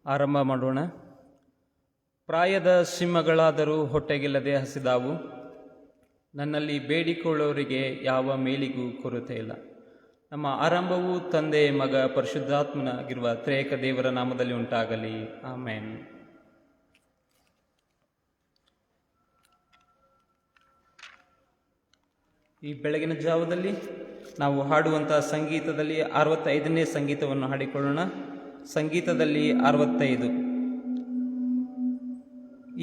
ಆರಂಭ ಮಾಡೋಣ. ಪ್ರಾಯದ ಸಿಂಹಗಳಾದರೂ ಹೊಟ್ಟೆಗಿಲ್ಲದೆ ಹಸಿದಾವು, ನನ್ನಲ್ಲಿ ಬೇಡಿಕೊಳ್ಳೋರಿಗೆ ಯಾವ ಮೇಲಿಗೂ ಕೊರತೆ ಇಲ್ಲ. ನಮ್ಮ ಆರಂಭವು ತಂದೆ, ಮಗ, ಪರಿಶುದ್ಧಾತ್ಮನಾಗಿರುವ ತ್ರೇಕ ದೇವರ ನಾಮದಲ್ಲಿ ಉಂಟಾಗಲಿ. ಆಮೇನ್. ಈ ಬೆಳಗಿನ ಜಾವದಲ್ಲಿ ನಾವು ಹಾಡುವಂತಹ ಸಂಗೀತದಲ್ಲಿ 65ನೇ ಸಂಗೀತವನ್ನು ಹಾಡಿಕೊಳ್ಳೋಣ. ಸಂಗೀತದಲ್ಲಿ 65.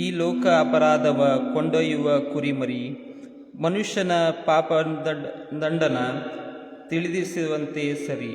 ಈ ಲೋಕ ಅಪರಾಧವ ಕೊಂಡೊಯ್ಯುವ ಕುರಿಮರಿ, ಮನುಷ್ಯನ ಪಾಪ ದಂಡನ ತಿಳಿದಿಸುವಂತೆ ಸರಿ.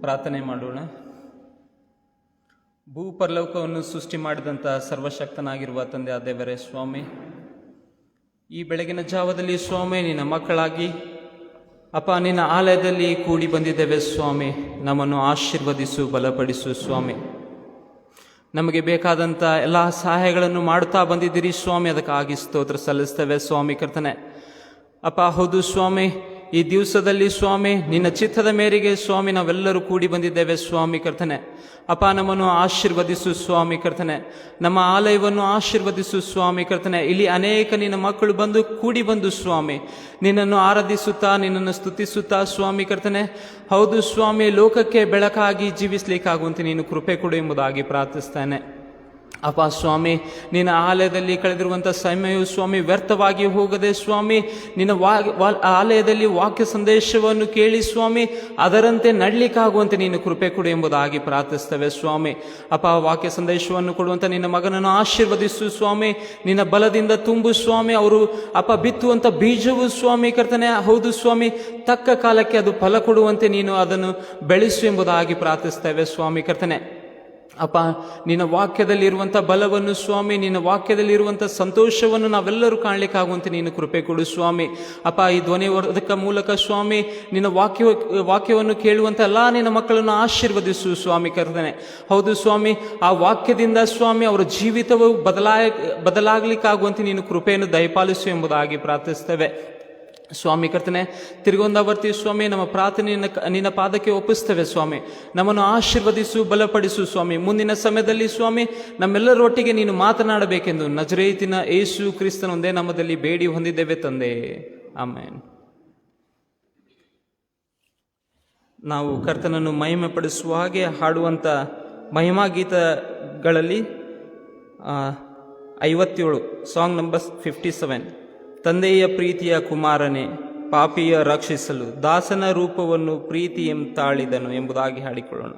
ಪ್ರಾರ್ಥನೆ ಮಾಡೋಣ. ಭೂಪರಲೋಕವನ್ನು ಸೃಷ್ಟಿ ಮಾಡಿದಂಥ ಸರ್ವಶಕ್ತನಾಗಿರುವ ತಂದೆ ದೇವರೇ ಸ್ವಾಮಿ, ಈ ಬೆಳಗಿನ ಜಾವದಲ್ಲಿ ಸ್ವಾಮಿ ನಿನ್ನ ಮಕ್ಕಳಾಗಿ ಅಪ್ಪ ನಿನ್ನ ಆಲಯದಲ್ಲಿ ಕೂಡಿ ಬಂದಿದ್ದೇವೆ ಸ್ವಾಮಿ. ನಮ್ಮನ್ನು ಆಶೀರ್ವದಿಸು, ಬಲಪಡಿಸು ಸ್ವಾಮಿ. ನಮಗೆ ಬೇಕಾದಂಥ ಎಲ್ಲ ಸಹಾಯಗಳನ್ನು ಮಾಡುತ್ತಾ ಬಂದಿದ್ದೀರಿ ಸ್ವಾಮಿ, ಅದಕ್ಕಾಗಿ ಸ್ತೋತ್ರ ಸಲ್ಲಿಸ್ತೇವೆ ಸ್ವಾಮಿ ಕರ್ತನೆ. ಅಪ್ಪ ಹೌದು ಸ್ವಾಮಿ, ಈ ದಿವಸದಲ್ಲಿ ಸ್ವಾಮಿ ನಿನ್ನ ಚಿತ್ತದ ಮೇರೆಗೆ ಸ್ವಾಮಿ ನಾವೆಲ್ಲರೂ ಕೂಡಿ ಬಂದಿದ್ದೇವೆ ಸ್ವಾಮಿ ಕರ್ತನೆ. ಅಪ್ಪ ನಮ್ಮನ್ನು ಆಶೀರ್ವದಿಸು ಸ್ವಾಮಿ ಕರ್ತನೆ. ನಮ್ಮ ಆಲಯವನ್ನು ಆಶೀರ್ವದಿಸು ಸ್ವಾಮಿ ಕರ್ತನೆ. ಇಲ್ಲಿ ಅನೇಕ ನಿನ್ನ ಮಕ್ಕಳು ಕೂಡಿ ಬಂದು ಸ್ವಾಮಿ ನಿನ್ನನ್ನು ಆರಾಧಿಸುತ್ತಾ, ನಿನ್ನನ್ನು ಸ್ತುತಿಸುತ್ತಾ ಸ್ವಾಮಿ ಕರ್ತನೆ. ಹೌದು ಸ್ವಾಮಿ, ಲೋಕಕ್ಕೆ ಬೆಳಕಾಗಿ ಜೀವಿಸಲಿಕ್ಕಾಗುವಂತೆ ನೀನು ಕೃಪೆ ಕೊಡು ಎಂಬುದಾಗಿ ಪ್ರಾರ್ಥಿಸ್ತೇನೆ. ಅಪ್ಪ ಸ್ವಾಮಿ, ನಿನ್ನ ಆಲಯದಲ್ಲಿ ಕಳೆದಿರುವಂಥ ಸಮಯವು ಸ್ವಾಮಿ ವ್ಯರ್ಥವಾಗಿ ಹೋಗದೆ ಸ್ವಾಮಿ ನಿನ್ನ ಆಲಯದಲ್ಲಿ ವಾಕ್ಯ ಸಂದೇಶವನ್ನು ಕೇಳಿ ಸ್ವಾಮಿ ಅದರಂತೆ ನಡಲಿಕ್ಕಾಗುವಂತೆ ನೀನು ಕೃಪೆ ಕೊಡು ಎಂಬುದಾಗಿ ಪ್ರಾರ್ಥಿಸ್ತೇವೆ ಸ್ವಾಮಿ. ಅಪ್ಪ ವಾಕ್ಯ ಸಂದೇಶವನ್ನು ಕೊಡುವಂಥ ನಿನ್ನ ಮಗನನ್ನು ಆಶೀರ್ವದಿಸು ಸ್ವಾಮಿ. ನಿನ್ನ ಬಲದಿಂದ ತುಂಬು ಸ್ವಾಮಿ. ಅವರು ಅಪ್ಪ ಬಿತ್ತುವಂಥ ಬೀಜವು ಸ್ವಾಮಿ ಕರ್ತನೆ, ಹೌದು ಸ್ವಾಮಿ, ತಕ್ಕ ಕಾಲಕ್ಕೆ ಅದು ಫಲ ಕೊಡುವಂತೆ ನೀನು ಅದನ್ನು ಬೆಳೆಸು ಎಂಬುದಾಗಿ ಪ್ರಾರ್ಥಿಸ್ತೇವೆ ಸ್ವಾಮಿ ಕರ್ತನೆ. ಅಪ್ಪ, ನಿನ್ನ ವಾಕ್ಯದಲ್ಲಿರುವಂಥ ಬಲವನ್ನು ಸ್ವಾಮಿ, ನಿನ್ನ ವಾಕ್ಯದಲ್ಲಿರುವಂಥ ಸಂತೋಷವನ್ನು ನಾವೆಲ್ಲರೂ ಕಾಣಲಿಕ್ಕಾಗುವಂತೆ ನೀನು ಕೃಪೆ ಕೊಡು ಸ್ವಾಮಿ. ಅಪ್ಪ, ಈ ಧ್ವನಿವರ್ಧಕ ಮೂಲಕ ಸ್ವಾಮಿ ನಿನ್ನ ವಾಕ್ಯವನ್ನು ಕೇಳುವಂಥ ಎಲ್ಲ ನಿನ್ನ ಮಕ್ಕಳನ್ನು ಆಶೀರ್ವದಿಸು ಸ್ವಾಮಿ ಕರ್ತನೆ. ಹೌದು ಸ್ವಾಮಿ, ಆ ವಾಕ್ಯದಿಂದ ಸ್ವಾಮಿ ಅವರ ಜೀವಿತವು ಬದಲಾಗಲಿಕ್ಕಾಗುವಂತೆ ನೀನು ಕೃಪೆಯನ್ನು ದಯಪಾಲಿಸು ಎಂಬುದಾಗಿ ಪ್ರಾರ್ಥಿಸ್ತೇವೆ ಸ್ವಾಮಿ ಕರ್ತನೆ. ತಿರುಗೊಂದಾವರ್ತಿ ಸ್ವಾಮಿ, ನಮ್ಮ ಪ್ರಾರ್ಥನೆ ನಿನ್ನ ಪಾದಕ್ಕೆ ಒಪ್ಪಿಸ್ತೇವೆ ಸ್ವಾಮಿ. ನಮ್ಮನ್ನು ಆಶೀರ್ವದಿಸು, ಬಲಪಡಿಸು ಸ್ವಾಮಿ. ಮುಂದಿನ ಸಮಯದಲ್ಲಿ ಸ್ವಾಮಿ ನಮ್ಮೆಲ್ಲರೊಟ್ಟಿಗೆ ನೀನು ಮಾತನಾಡಬೇಕೆಂದು ನಜರೇತಿನ ಯೇಸು ಕ್ರಿಸ್ತನೊಂದೇ ನಮ್ಮದಲ್ಲಿ ಬೇಡಿ ಹೊಂದಿದ್ದೇವೆ ತಂದೆ, ಆಮೇನ್. ನಾವು ಕರ್ತನನ್ನು ಮಹಿಮೆ ಪಡಿಸುವ ಹಾಗೆ ಹಾಡುವಂಥ ಮಹಿಮಾ ಗೀತಗಳಲ್ಲಿ 57 ಸಾಂಗ್ ನಂಬರ್ 57, ತಂದೆಯ ಪ್ರೀತಿಯ ಕುಮಾರನೇ ಪಾಪಿಯ ರಕ್ಷಿಸಲು ದಾಸನ ರೂಪವನ್ನು ಪ್ರೀತಿಯಂ ತಾಳಿದನು ಎಂಬುದಾಗಿ ಹಾಡಿಕೊಳ್ಳೋಣ.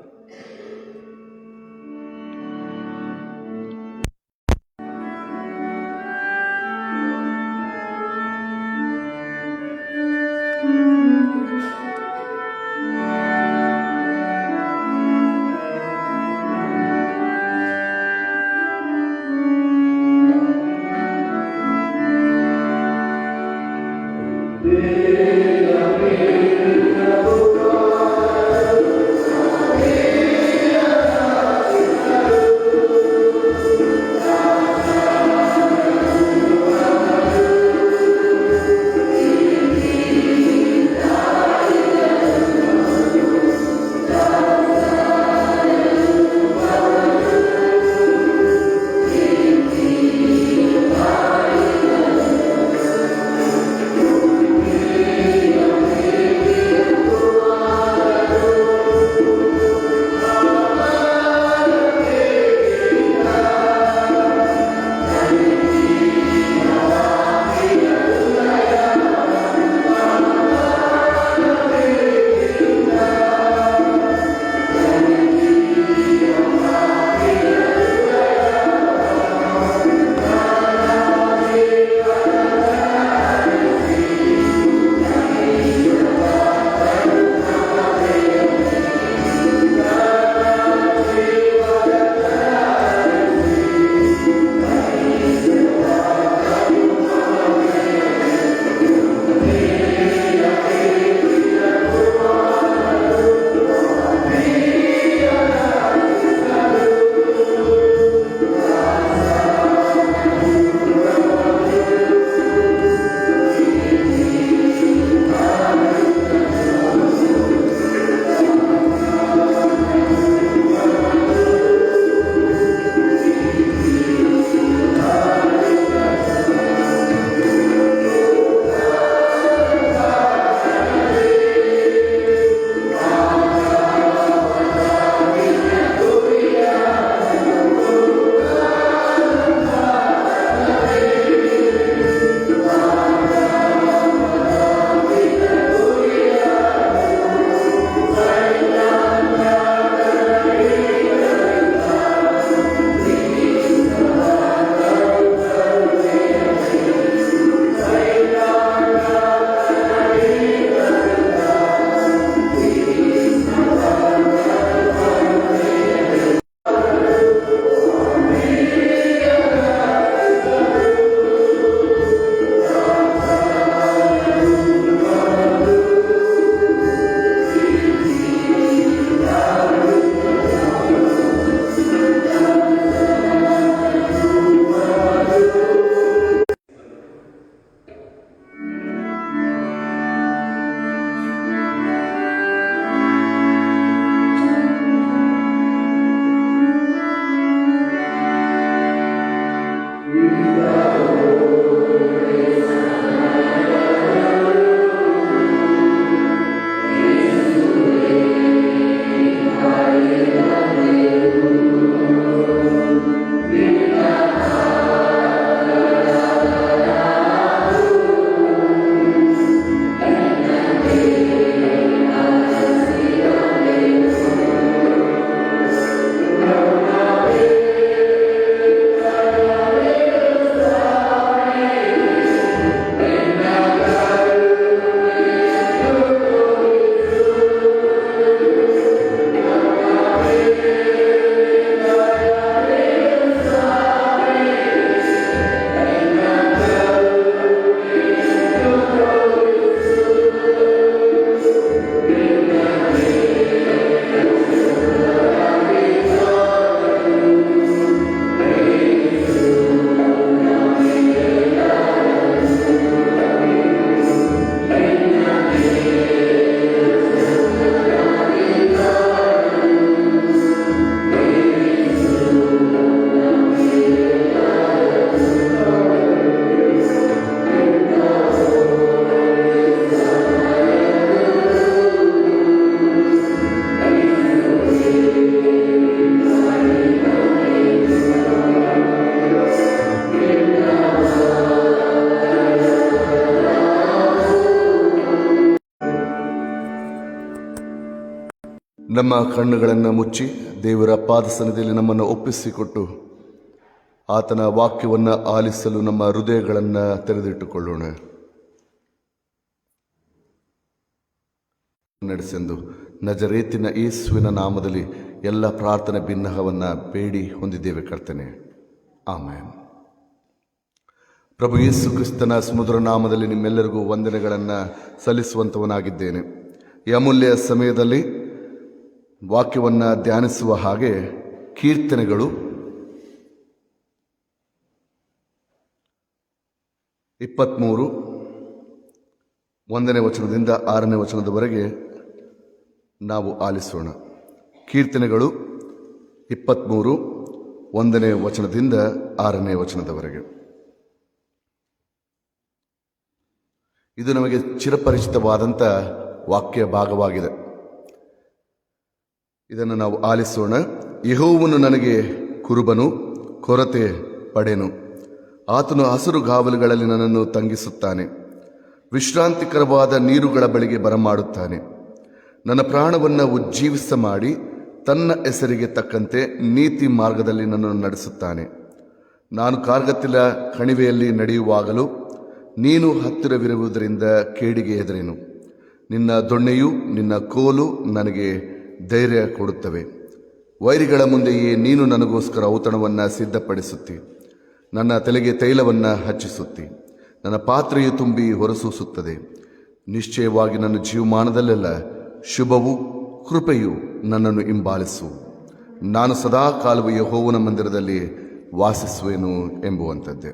ನಮ್ಮ ಕಣ್ಣುಗಳನ್ನು ಮುಚ್ಚಿ ದೇವರ ಪಾದಸನದಲ್ಲಿ ನಮ್ಮನ್ನು ಒಪ್ಪಿಸಿಕೊಟ್ಟು ಆತನ ವಾಕ್ಯವನ್ನು ಆಲಿಸಲು ನಮ್ಮ ಹೃದಯಗಳನ್ನು ತೆರೆದಿಟ್ಟುಕೊಳ್ಳೋಣ. ನಡೆಸೆಂದು ನಜರೇತಿನ ಯೇಸುವಿನ ನಾಮದಲ್ಲಿ ಎಲ್ಲ ಪ್ರಾರ್ಥನೆ ಬಿನ್ನಹವನ್ನು ಬೇಡಿ ಹೊಂದಿದ್ದೇವೆ ಕರ್ತನೆ, ಆಮೆನ್. ಪ್ರಭು ಯೇಸು ಕ್ರಿಸ್ತನ ಸುಮಧುರ ನಾಮದಲ್ಲಿ ನಿಮ್ಮೆಲ್ಲರಿಗೂ ವಂದನೆಗಳನ್ನು ಸಲ್ಲಿಸುವಂತವನಾಗಿದ್ದೇನೆ. ಈ ಅಮೂಲ್ಯ ಸಮಯದಲ್ಲಿ ವಾಕ್ಯವನ್ನು ಧ್ಯಾನಿಸುವ ಹಾಗೆ ಕೀರ್ತನೆಗಳು 23 1ನೇ ವಚನದಿಂದ 6ನೇ ವಚನದವರೆಗೆ ನಾವು ಆಲಿಸೋಣ. ಕೀರ್ತನೆಗಳು 23 1ನೇ ವಚನದಿಂದ 6ನೇ ವಚನದವರೆಗೆ. ಇದು ನಮಗೆ ಚಿರಪರಿಚಿತವಾದಂಥ ವಾಕ್ಯ ಭಾಗವಾಗಿದೆ. ಇದನ್ನು ನಾವು ಆಲಿಸೋಣ. ಯೆಹೋವನು ನನಗೆ ಕುರುಬನು, ಕೊರತೆ ಪಡೆನು. ಆತನು ಹಸಿರು ಗಾವಲುಗಳಲ್ಲಿ ನನ್ನನ್ನು ತಂಗಿಸುತ್ತಾನೆ, ವಿಶ್ರಾಂತಿಕರವಾದ ನೀರುಗಳ ಬಳಿಗೆ ಬರಮಾಡುತ್ತಾನೆ. ನನ್ನ ಪ್ರಾಣವನ್ನು ಉಜ್ಜೀವಿಸ ಮಾಡಿ ತನ್ನ ಹೆಸರಿಗೆ ತಕ್ಕಂತೆ ನೀತಿ ಮಾರ್ಗದಲ್ಲಿ ನನ್ನನ್ನು ನಡೆಸುತ್ತಾನೆ. ನಾನು ಕಾರ್ಗತ್ತಿಲ ಕಣಿವೆಯಲ್ಲಿ ನಡೆಯುವಾಗಲೂ ನೀನು ಹತ್ತಿರವಿರುವುದರಿಂದ ಕೇಡಿಗೆ ಹೆದರೆನು. ನಿನ್ನ ದೊಣ್ಣೆಯು ನಿನ್ನ ಕೋಲು ನನಗೆ ಧೈರ್ಯ ಕೊಡುತ್ತವೆ. ವೈರಿಗಳ ಮುಂದೆಯೇ ನೀನು ನನಗೋಸ್ಕರ ಔತಣವನ್ನು ಸಿದ್ಧಪಡಿಸುತ್ತಿ, ನನ್ನ ತಲೆಗೆ ತೈಲವನ್ನು ಹಚ್ಚಿಸುತ್ತಿ. ನನ್ನ ಪಾತ್ರೆಯು ತುಂಬಿ ಹೊರಸೂಸುತ್ತದೆ. ನಿಶ್ಚಯವಾಗಿ ನನ್ನ ಜೀವಮಾನದಲ್ಲೆಲ್ಲ ಶುಭವು ಕೃಪೆಯು ನನ್ನನ್ನು ಹಿಂಬಾಲಿಸು. ನಾನು ಸದಾ ಕಾಲವು ಯೆಹೋವನ ಮಂದಿರದಲ್ಲಿ ವಾಸಿಸುವೆನು ಎಂಬುವಂಥದ್ದೇ.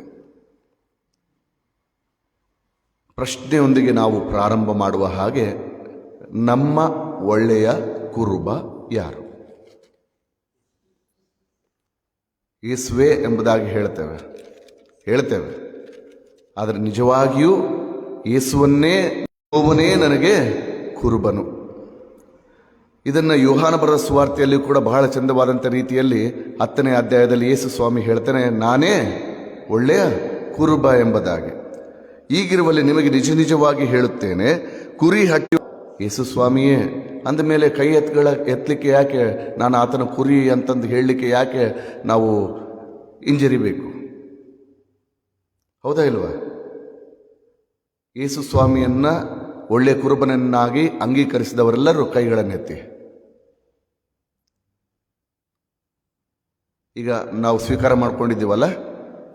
ಪ್ರಶ್ನೆಯೊಂದಿಗೆ ನಾವು ಪ್ರಾರಂಭ ಮಾಡುವ ಹಾಗೆ, ನಮ್ಮ ಒಳ್ಳೆಯ ಕುರುಬ ಯಾರು? ಯೇಸುವೆ ಎಂಬುದಾಗಿ ಹೇಳ್ತೇವೆ, ಆದರೆ ನಿಜವಾಗಿಯೂ ಯೇಸುವನ್ನೇ, ಯೆಹೋವನೇ ನನಗೆ ಕುರುಬನು. ಇದನ್ನು ಯೋಹಾನ ಬರೆದ ಸುವಾರ್ತೆಯಲ್ಲಿ ಕೂಡ ಬಹಳ ಚಂದವಾದಂಥ ರೀತಿಯಲ್ಲಿ 10ನೇ ಅಧ್ಯಾಯದಲ್ಲಿ ಯೇಸು ಸ್ವಾಮಿ ಹೇಳ್ತಾನೆ, ನಾನೇ ಒಳ್ಳೆಯ ಕುರುಬ ಎಂಬುದಾಗಿ. ಈಗಿರುವಲ್ಲಿ ನಿಮಗೆ ನಿಜವಾಗಿ ಹೇಳುತ್ತೇನೆ, ಕುರಿ ಹಟ್ಟಿ ಯೇಸು ಸ್ವಾಮಿಯೇ ಅಂದ ಮೇಲೆ ಕೈ ಎತ್ತಲಿಕ್ಕೆ ಯಾಕೆ, ನಾನು ಆತನ ಕುರಿ ಅಂತಂದು ಹೇಳಲಿಕ್ಕೆ ಯಾಕೆ ನಾವು ಹಿಂಜರಿಬೇಕು? ಹೌದಾ ಇಲ್ವಾ? ಯೇಸು ಸ್ವಾಮಿಯನ್ನ ಒಳ್ಳೆಯ ಕುರುಬನನ್ನಾಗಿ ಅಂಗೀಕರಿಸಿದವರೆಲ್ಲರೂ ಕೈಗಳನ್ನೆತ್ತಿ. ಈಗ ನಾವು ಸ್ವೀಕಾರ ಮಾಡ್ಕೊಂಡಿದ್ದೀವಲ್ಲ,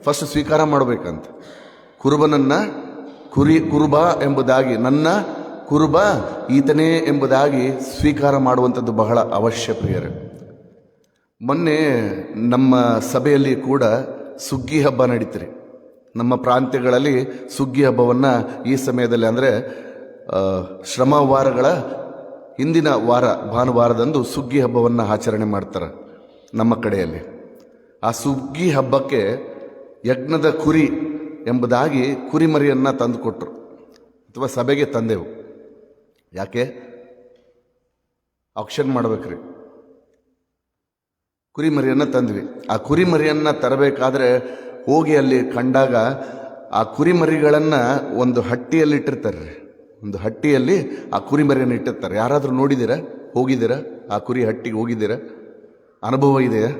ಫಸ್ಟ್ ಸ್ವೀಕಾರ ಮಾಡಬೇಕಂತ. ಕುರುಬನನ್ನ ಕುರುಬ ಎಂಬುದಾಗಿ, ನನ್ನ ಕುರುಬ ಈತನೇ ಎಂಬುದಾಗಿ ಸ್ವೀಕಾರ ಮಾಡುವಂಥದ್ದು ಬಹಳ ಅವಶ್ಯ ಪ್ರಿಯರೇ. ಮೊನ್ನೆ ನಮ್ಮ ಸಭೆಯಲ್ಲಿ ಕೂಡ ಸುಗ್ಗಿ ಹಬ್ಬ ನಡೀತಿರಿ. ನಮ್ಮ ಪ್ರಾಂತ್ಯಗಳಲ್ಲಿ ಸುಗ್ಗಿ ಹಬ್ಬವನ್ನು ಈ ಸಮಯದಲ್ಲಿ, ಅಂದರೆ ಶ್ರಮವಾರಗಳ ಹಿಂದಿನ ವಾರ ಭಾನುವಾರದಂದು ಸುಗ್ಗಿ ಹಬ್ಬವನ್ನು ಆಚರಣೆ ಮಾಡ್ತಾರೆ ನಮ್ಮ ಕಡೆಯಲ್ಲಿ. ಆ ಸುಗ್ಗಿ ಹಬ್ಬಕ್ಕೆ ಯಜ್ಞದ ಕುರಿ ಎಂಬುದಾಗಿ ಕುರಿಮರಿಯನ್ನು ತಂದು ಕೊಟ್ಟರು, ಅಥವಾ ಸಭೆಗೆ ತಂದೆವು. ಯಾಕೆ? ಆಕ್ಷನ್ ಮಾಡ್ಬೇಕ್ರಿ. ಕುರಿಮರಿಯನ್ನು ತಂದ್ವಿ. ಆ ಕುರಿಮರಿಯನ್ನು ತರಬೇಕಾದ್ರೆ ಹೋಗಿ ಅಲ್ಲಿ ಕಂಡಾಗ ಆ ಕುರಿಮರಿಗಳನ್ನು ಒಂದು ಹಟ್ಟಿಯಲ್ಲಿ ಇಟ್ಟಿರ್ತಾರೆ. ಒಂದು ಹಟ್ಟಿಯಲ್ಲಿ ಆ ಕುರಿಮರಿಯನ್ನು ಇಟ್ಟಿರ್ತಾರೆ. ಯಾರಾದರೂ ನೋಡಿದ್ದೀರಾ? ಹೋಗಿದ್ದೀರಾ? ಆ ಕುರಿ ಹಟ್ಟಿಗೆ ಹೋಗಿದ್ದೀರಾ? ಅನುಭವ ಇದೆಯಾ?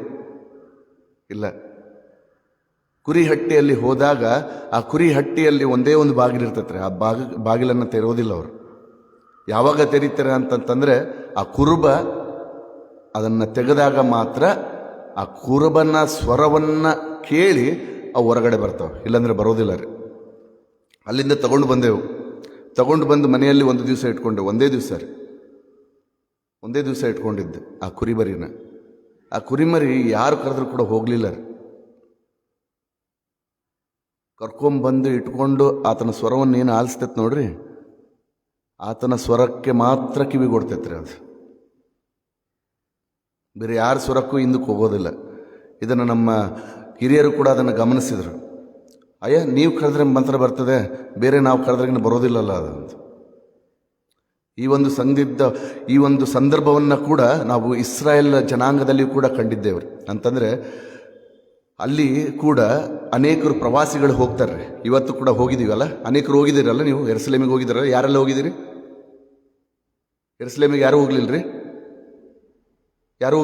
ಇಲ್ಲ. ಕುರಿ ಹಟ್ಟಿಯಲ್ಲಿ ಹೋದಾಗ ಆ ಕುರಿ ಹಟ್ಟಿಯಲ್ಲಿ ಒಂದೇ ಒಂದು ಬಾಗಿಲಿರ್ತೈತೆ. ಆ ಬಾಗಿಲನ್ನು ತೆರೆಯೋದಿಲ್ಲ ಅವರು. ಯಾವಾಗ ತೆರೀತಾರೆ ಅಂತಂತಂದರೆ ಆ ಕುರುಬ ಅದನ್ನು ತೆಗೆದಾಗ ಮಾತ್ರ ಆ ಕುರುಬನ ಸ್ವರವನ್ನು ಕೇಳಿ ಅವು ಹೊರಗಡೆ ಬರ್ತಾವೆ, ಇಲ್ಲಾಂದರೆ ಬರೋದಿಲ್ಲ ರೀ. ಅಲ್ಲಿಂದ ತಗೊಂಡು ಬಂದು ಮನೆಯಲ್ಲಿ ಒಂದು ದಿವಸ ಇಟ್ಕೊಂಡೆ. ಒಂದೇ ದಿವಸ ಇಟ್ಕೊಂಡಿದ್ದೆ ಆ ಕುರಿಮರಿನ. ಆ ಕುರಿಮರಿ ಯಾರು ಕರೆದ್ರೂ ಕೂಡ ಹೋಗಲಿಲ್ಲ ರೀ. ಕರ್ಕೊಂಬಂದು ಇಟ್ಕೊಂಡು ಆತನ ಸ್ವರವನ್ನು ಏನು ಆಲಿಸ್ತೈತೆ ನೋಡ್ರಿ, ಆತನ ಸ್ವರಕ್ಕೆ ಮಾತ್ರ ಕಿವಿಗೊಡ್ತೈತ್ರಿ. ಅದು ಬೇರೆ ಯಾರ ಸ್ವರಕ್ಕೂ ಹಿಂದಕ್ಕೆ ಹೋಗೋದಿಲ್ಲ. ಇದನ್ನು ನಮ್ಮ ಹಿರಿಯರು ಕೂಡ ಅದನ್ನು ಗಮನಿಸಿದರು. ಅಯ್ಯ, ನೀವು ಕರೆದ್ರೆ ಮಾತ್ರ ಬರ್ತದೆ, ಬೇರೆ ನಾವು ಕರೆದ್ರಿಗಿನ ಬರೋದಿಲ್ಲಲ್ಲ ಅದಂತ. ಈ ಒಂದು ಸಂದರ್ಭವನ್ನು ಕೂಡ ನಾವು ಇಸ್ರಾಯೇಲ್ ಜನಾಂಗದಲ್ಲಿ ಕೂಡ ಕಂಡಿದ್ದೇವೆ. ಅಂತಂದರೆ ಅಲ್ಲಿ ಕೂಡ ಅನೇಕರು ಪ್ರವಾಸಿಗಳು ಹೋಗ್ತಾರೆ. ಇವತ್ತು ಕೂಡ ಹೋಗಿದ್ದೀವಲ್ಲ, ಅನೇಕರು ಹೋಗಿದ್ದೀರಲ್ಲ. ನೀವು ಯೆರೂಸಲೇಮಿಗೆ ಹೋಗಿದ್ದೀರಲ್ಲ? ಯಾರೆಲ್ಲ ಹೋಗಿದ್ದೀರಿ? ಯೆರೂಸಲೇಮಿಗೆ ಯಾರು ಹೋಗ್ಲಿಲ್ಲ ರೀ? ಯಾರೂ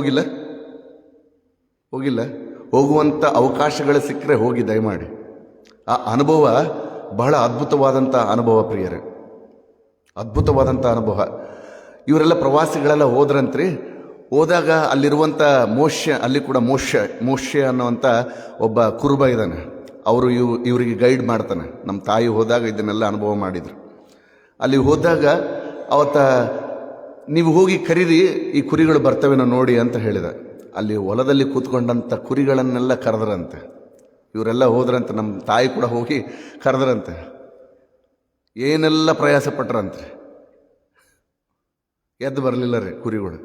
ಹೋಗಿಲ್ಲ? ಹೋಗುವಂಥ ಅವಕಾಶಗಳು ಸಿಕ್ಕರೆ ಹೋಗಿ ದಯಮಾಡಿ. ಆ ಅನುಭವ ಬಹಳ ಅದ್ಭುತವಾದಂಥ ಅನುಭವ ಪ್ರಿಯರೇ, ಅದ್ಭುತವಾದಂಥ ಅನುಭವ. ಇವರೆಲ್ಲ ಪ್ರವಾಸಿಗಳೆಲ್ಲ ಹೋದ್ರಂತ್ರಿ. ಹೋದಾಗ ಅಲ್ಲಿರುವಂಥ ಅಲ್ಲಿ ಕೂಡ ಮೋಶೆ ಅನ್ನುವಂಥ ಒಬ್ಬ ಕುರುಬ ಇದ್ದಾನೆ. ಅವರು ಇವರಿಗೆ ಗೈಡ್ ಮಾಡ್ತಾನೆ. ನಮ್ಮ ತಾಯಿ ಹೋದಾಗ ಇದನ್ನೆಲ್ಲ ಅನುಭವ ಮಾಡಿದರು. ಅಲ್ಲಿ ಹೋದಾಗ ಅವತ್ತ ನೀವು ಹೋಗಿ ಕರೀರಿ, ಈ ಕುರಿಗಳು ಬರ್ತವೇನೋ ನೋಡಿ ಅಂತ ಹೇಳಿದ. ಅಲ್ಲಿ ಹೊಲದಲ್ಲಿ ಕೂತ್ಕೊಂಡಂಥ ಕುರಿಗಳನ್ನೆಲ್ಲ ಕರೆದ್ರಂತೆ. ಇವರೆಲ್ಲ ಹೋದ್ರಂತೆ, ನಮ್ಮ ತಾಯಿ ಕೂಡ ಹೋಗಿ ಕರೆದ್ರಂತೆ. ಏನೆಲ್ಲ ಪ್ರಯಾಸ ಪಟ್ರಂತೆ, ಎದ್ದು ಬರಲಿಲ್ಲ ರೀ ಕುರಿಗಳು.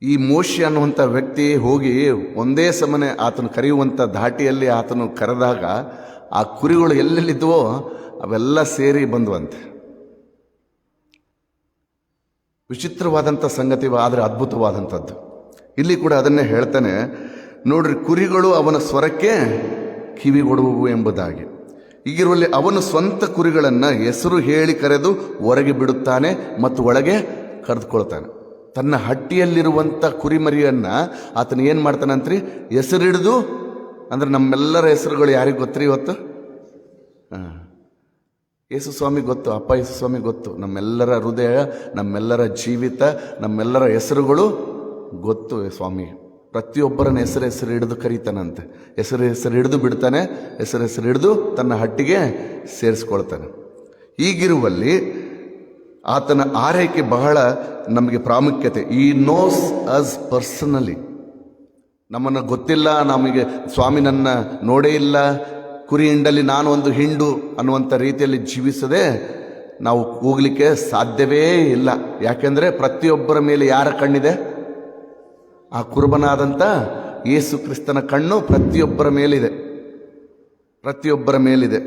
ಈ ಮೋಶೆ ಅನ್ನುವಂಥ ವ್ಯಕ್ತಿ ಹೋಗಿ ಒಂದೇ ಸಮನೆ ಆತನು ಕರೆಯುವಂಥ ಧಾಟಿಯಲ್ಲಿ ಆತನು ಕರೆದಾಗ ಆ ಕುರಿಗಳು ಎಲ್ಲೆಲ್ಲಿದ್ವೋ ಅವೆಲ್ಲ ಸೇರಿ ಬಂದುವಂತೆ. ವಿಚಿತ್ರವಾದಂಥ ಸಂಗತಿ, ಆದರೆ ಅದ್ಭುತವಾದಂಥದ್ದು. ಇಲ್ಲಿ ಕೂಡ ಅದನ್ನೇ ಹೇಳ್ತಾನೆ ನೋಡ್ರಿ, ಕುರಿಗಳು ಅವನ ಸ್ವರಕ್ಕೆ ಕಿವಿಗೊಡುವು ಎಂಬುದಾಗಿ. ಹೀಗಿರುವಲ್ಲಿ ಅವನು ಸ್ವಂತ ಕುರಿಗಳನ್ನು ಹೆಸರು ಹೇಳಿ ಕರೆದು ಹೊರಗೆ ಬಿಡುತ್ತಾನೆ ಮತ್ತು ಒಳಗೆ ಕರೆದುಕೊಳ್ತಾನೆ. ತನ್ನ ಹಟ್ಟಿಯಲ್ಲಿರುವಂಥ ಕುರಿಮರಿಯನ್ನು ಆತನು ಏನು ಮಾಡ್ತಾನಂತ್ರಿ, ಹೆಸರಿಡಿದು, ಅಂದರೆ ನಮ್ಮೆಲ್ಲರ ಹೆಸರುಗಳು ಯಾರಿಗೆ ಗೊತ್ತ್ರಿ ಇವತ್ತು? ಯೇಸು ಸ್ವಾಮಿ ಗೊತ್ತು, ಅಪ್ಪ ಯೇಸು ಸ್ವಾಮಿ ಗೊತ್ತು. ನಮ್ಮೆಲ್ಲರ ಹೃದಯ, ನಮ್ಮೆಲ್ಲರ ಜೀವಿತ, ನಮ್ಮೆಲ್ಲರ ಹೆಸರುಗಳು ಗೊತ್ತು ಸ್ವಾಮಿ. ಪ್ರತಿಯೊಬ್ಬರನ್ನ ಹೆಸರು ಹಿಡಿದು ಕರೀತಾನಂತೆ. ಹೆಸರು ಹಿಡಿದು ಬಿಡ್ತಾನೆ, ಹೆಸರು ಹಿಡಿದು ತನ್ನ ಹಟ್ಟಿಗೆ ಸೇರಿಸ್ಕೊಳ್ತಾನೆ. ಹೀಗಿರುವಲ್ಲಿ ಆತನ ಆರೈಕೆ ಬಹಳ ನಮಗೆ ಪ್ರಾಮುಖ್ಯತೆ. ಈ ನೋಸ್ ಅಸ್ ಪರ್ಸನಲಿ. ನಮ್ಮನ್ನು ಗೊತ್ತಿಲ್ಲ, ನಮಗೆ ಸ್ವಾಮಿ ನನ್ನ ನೋಡೇ ಇಲ್ಲ, ಕುರಿ ಹಿಂಡಲ್ಲಿ ನಾನು ಒಂದು ಹಿಂಡು ಅನ್ನುವಂಥ ರೀತಿಯಲ್ಲಿ ಜೀವಿಸದೆ ನಾವು ಹೋಗ್ಲಿಕ್ಕೆ ಸಾಧ್ಯವೇ ಇಲ್ಲ. ಯಾಕೆಂದರೆ ಪ್ರತಿಯೊಬ್ಬರ ಮೇಲೆ ಯಾರ ಕಣ್ಣಿದೆ? ಆ ಕುರುಬನಾದಂಥ ಯೇಸು ಕ್ರಿಸ್ತನ ಕಣ್ಣು ಪ್ರತಿಯೊಬ್ಬರ ಮೇಲಿದೆ, ಪ್ರತಿಯೊಬ್ಬರ ಮೇಲಿದೆ.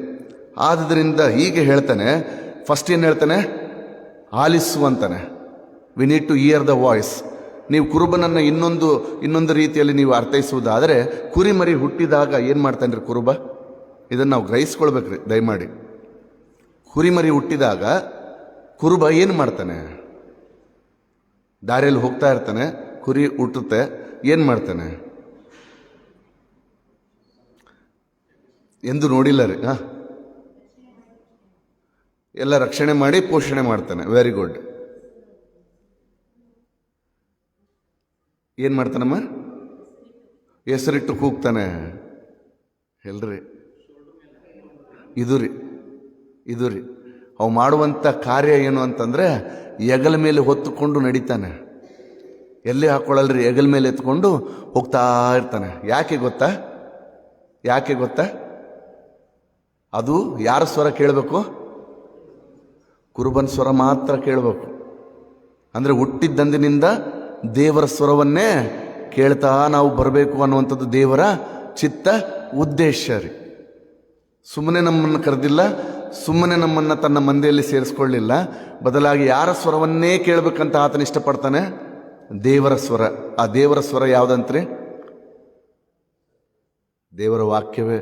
ಆದ್ದರಿಂದ ಹೀಗೆ ಹೇಳ್ತಾನೆ, ಫಸ್ಟ್ ಏನು ಹೇಳ್ತಾನೆ? ಆಲಿಸುವಂತಾನೆ. We need to hear the voice. ನೀವು ಕುರುಬನನ್ನು ಇನ್ನೊಂದು ರೀತಿಯಲ್ಲಿ ನೀವು ಅರ್ಥೈಸುವುದಾದರೆ, ಕುರಿಮರಿ ಹುಟ್ಟಿದಾಗ ಏನು ಮಾಡ್ತಾನೆ ರೀ ಕುರುಬ? ಇದನ್ನು ನಾವು ಗ್ರಹಿಸ್ಕೊಳ್ಬೇಕ್ರಿ ದಯಮಾಡಿ. ಕುರಿಮರಿ ಹುಟ್ಟಿದಾಗ ಕುರುಬ ಏನು ಮಾಡ್ತಾನೆ? ದಾರಿಯಲ್ಲಿ ಹೋಗ್ತಾ ಇರ್ತಾನೆ, ಕುರಿ ಹುಟ್ಟುತ್ತೆ, ಏನು ಮಾಡ್ತಾನೆ? ಎಂದು ನೋಡಿಲ್ಲ ರೀ. ಎಲ್ಲ ರಕ್ಷಣೆ ಮಾಡಿ ಪೋಷಣೆ ಮಾಡ್ತಾನೆ. Very good. ಏನು ಮಾಡ್ತಾನಮ್ಮ? ಹೆಸರಿಟ್ಟು ಕೂಗ್ತಾನೆ. ಎಲ್ರಿ ಇದು ರೀ ಅವು ಮಾಡುವಂಥ ಕಾರ್ಯ ಏನು ಅಂತಂದರೆ, ಹೆಗಲ ಮೇಲೆ ಹೊತ್ತುಕೊಂಡು ನಡೀತಾನೆ. ಎಲ್ಲಿ ಹಾಕೊಳ್ಳಲ್ರಿ, ಹೆಗಲ ಮೇಲೆ ಎತ್ಕೊಂಡು ಹೋಗ್ತಾ ಇರ್ತಾನೆ. ಯಾಕೆ ಗೊತ್ತಾ? ಅದು ಯಾರ ಸ್ವರ ಕೇಳಬೇಕು? ಕುರುಬನ ಸ್ವರ ಮಾತ್ರ ಕೇಳಬೇಕು. ಅಂದರೆ ಹುಟ್ಟಿದ್ದಂದಿನಿಂದ ದೇವರ ಸ್ವರವನ್ನೇ ಕೇಳ್ತಾ ನಾವು ಬರಬೇಕು ಅನ್ನುವಂಥದ್ದು ದೇವರ ಚಿತ್ತ ಉದ್ದೇಶ ರೀ. ಸುಮ್ಮನೆ ನಮ್ಮನ್ನು ಕರೆದಿಲ್ಲ, ಸುಮ್ಮನೆ ನಮ್ಮನ್ನು ತನ್ನ ಮಂದಿಯಲ್ಲಿ ಸೇರಿಸ್ಕೊಳ್ಳಿಲ್ಲ. ಬದಲಾಗಿ ಯಾರ ಸ್ವರವನ್ನೇ ಕೇಳಬೇಕಂತ ಆತನ ಇಷ್ಟಪಡ್ತಾನೆ? ದೇವರ ಸ್ವರ. ಆ ದೇವರ ಸ್ವರ ಯಾವುದಂತ್ರಿ? ದೇವರ ವಾಕ್ಯವೇ.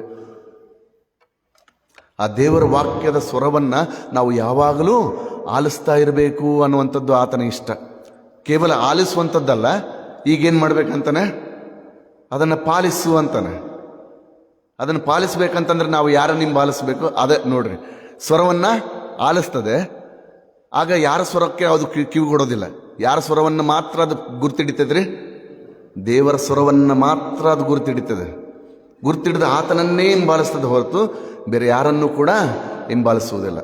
ಆ ದೇವರ ವಾಕ್ಯದ ಸ್ವರವನ್ನು ನಾವು ಯಾವಾಗಲೂ ಆಲಿಸ್ತಾ ಇರಬೇಕು ಅನ್ನುವಂಥದ್ದು ಆತನ ಇಷ್ಟ. ಕೇವಲ ಆಲಿಸುವಂಥದ್ದಲ್ಲ, ಈಗೇನು ಮಾಡ್ಬೇಕಂತಾನೆ? ಅದನ್ನು ಪಾಲಿಸು ಅಂತಾನೆ. ಅದನ್ನು ಪಾಲಿಸ್ಬೇಕಂತಂದ್ರೆ ನಾವು ಯಾರನ್ನು ಹಿಂಬಾಲಿಸ್ಬೇಕು? ಅದೇ ನೋಡ್ರಿ, ಸ್ವರವನ್ನು ಆಲಿಸ್ತದೆ. ಆಗ ಯಾರ ಸ್ವರಕ್ಕೆ ಅದು ಕಿವಿಗೊಡೋದಿಲ್ಲ. ಯಾರ ಸ್ವರವನ್ನು ಮಾತ್ರ ಅದು ಗುರ್ತಿಡಿತದ್ರಿ? ದೇವರ ಸ್ವರವನ್ನು ಮಾತ್ರ ಅದು ಗುರ್ತಿಡಿದು ಆತನನ್ನೇ ಹಿಂಬಾಲಿಸ್ತದೆ ಹೊರತು ಬೇರೆ ಯಾರನ್ನೂ ಕೂಡ ಹಿಂಬಾಲಿಸುವುದಿಲ್ಲ.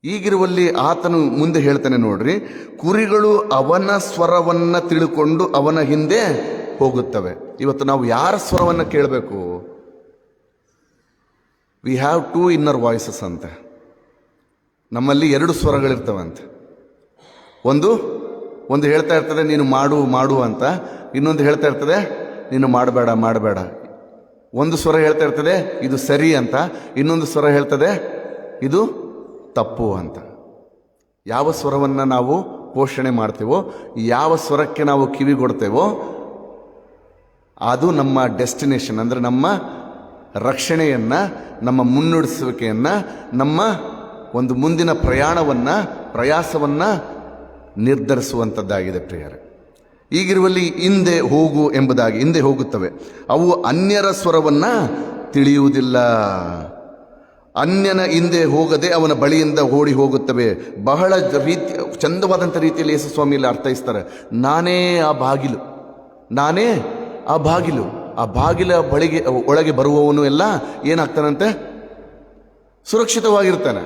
ಈಗಿರುವಲ್ಲಿ ಆತನು ಮುಂದೆ ಹೇಳ್ತಾನೆ ನೋಡ್ರಿ, ಕುರಿಗಳು ಅವನ ಸ್ವರವನ್ನು ತಿಳ್ಕೊಂಡು ಅವನ ಹಿಂದೆ ಹೋಗುತ್ತವೆ. ಇವತ್ತು ನಾವು ಯಾರ ಸ್ವರವನ್ನು ಕೇಳಬೇಕು? ವಿ ಹ್ಯಾವ್ 2 ಇನ್ನರ್ ವಾಯ್ಸಸ್ ಅಂತ. ನಮ್ಮಲ್ಲಿ 2 ಸ್ವರಗಳಿರ್ತವಂತೆ. ಒಂದು ಹೇಳ್ತಾ ಇರ್ತದೆ ನೀನು ಮಾಡು ಅಂತ, ಇನ್ನೊಂದು ಹೇಳ್ತಾ ಇರ್ತದೆ ನೀನು ಮಾಡಬೇಡ. ಒಂದು ಸ್ವರ ಹೇಳ್ತಾ ಇರ್ತದೆ ಇದು ಸರಿ ಅಂತ, ಇನ್ನೊಂದು ಸ್ವರ ಹೇಳ್ತದೆ ಇದು ತಪ್ಪು ಅಂತ. ಯಾವ ಸ್ವರವನ್ನು ನಾವು ಪೋಷಣೆ ಮಾಡ್ತೇವೋ, ಯಾವ ಸ್ವರಕ್ಕೆ ನಾವು ಕಿವಿಗೊಡ್ತೇವೋ ಅದು ನಮ್ಮ ಡೆಸ್ಟಿನೇಷನ್, ಅಂದರೆ ನಮ್ಮ ರಕ್ಷಣೆಯನ್ನು, ನಮ್ಮ ಮುನ್ನಡೆಸುವಿಕೆಯನ್ನು, ನಮ್ಮ ಒಂದು ಮುಂದಿನ ಪ್ರಯಾಸವನ್ನು ನಿರ್ಧರಿಸುವಂಥದ್ದಾಗಿದೆ ಪ್ರಿಯರೇ. ಈಗಿರುವಲ್ಲಿ ಹಿಂದೆ ಹೋಗು ಎಂಬುದಾಗಿ ಹಿಂದೆ ಹೋಗುತ್ತವೆ. ಅವು ಅನ್ಯರ ಸ್ವರವನ್ನು ತಿಳಿಯುವುದಿಲ್ಲ. ಅನ್ಯನ ಹಿಂದೆ ಹೋಗದೆ ಅವನ ಬಳಿಯಿಂದ ಓಡಿ ಹೋಗುತ್ತವೆ. ಬಹಳ ಚಂದವಾದಂಥ ರೀತಿಯಲ್ಲಿ ಯೇಸು ಸ್ವಾಮಿಯಲ್ಲಿ ಅರ್ಥೈಸ್ತಾರೆ. ನಾನೇ ಆ ಬಾಗಿಲು, ನಾನೇ ಆ ಬಾಗಿಲು. ಆ ಬಾಗಿಲ ಬಳಿಗೆ ಒಳಗೆ ಬರುವವನು ಎಲ್ಲ ಏನಾಗ್ತಾನಂತೆ? ಸುರಕ್ಷಿತವಾಗಿರ್ತಾನೆ.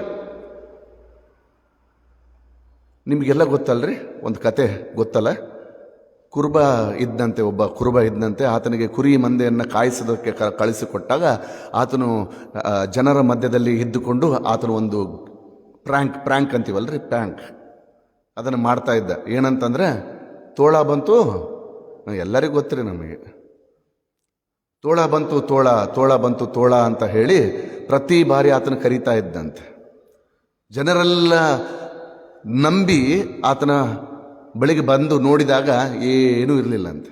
ನಿಮಗೆಲ್ಲ ಗೊತ್ತಲ್ರಿ, ಒಂದು ಕತೆ ಗೊತ್ತಲ್ಲ? ಕುರುಬ ಇದ್ದಂತೆ, ಒಬ್ಬ ಕುರುಬ ಇದ್ದಂತೆ. ಆತನಿಗೆ ಕುರಿ ಮಂದೆಯನ್ನು ಕಾಯಿಸೋದಕ್ಕೆ ಕಳಿಸಿಕೊಟ್ಟಾಗ ಆತನು ಜನರ ಮಧ್ಯದಲ್ಲಿ ಇದ್ದುಕೊಂಡು ಆತನು ಒಂದು ಪ್ರ್ಯಾಂಕ್ ಅಂತೀವಲ್ರಿ, ಪ್ರ್ಯಾಂಕ್ ಅದನ್ನು ಮಾಡ್ತಾ ಇದ್ದ. ಏನಂತಂದರೆ, ತೋಳ ಬಂತು, ಎಲ್ಲರಿಗೂ ಗೊತ್ತಿರಿ ನಮಗೆ, ತೋಳ ಬಂತು ತೋಳ, ತೋಳ ಬಂತು ತೋಳ ಅಂತ ಹೇಳಿ ಪ್ರತಿ ಬಾರಿ ಆತನ ಕರೀತಾ ಇದ್ದಂತೆ. ಜನರೆಲ್ಲ ನಂಬಿ ಆತನ ಬಳಿಗೆ ಬಂದು ನೋಡಿದಾಗ ಏನೂ ಇರಲಿಲ್ಲಂತೆ.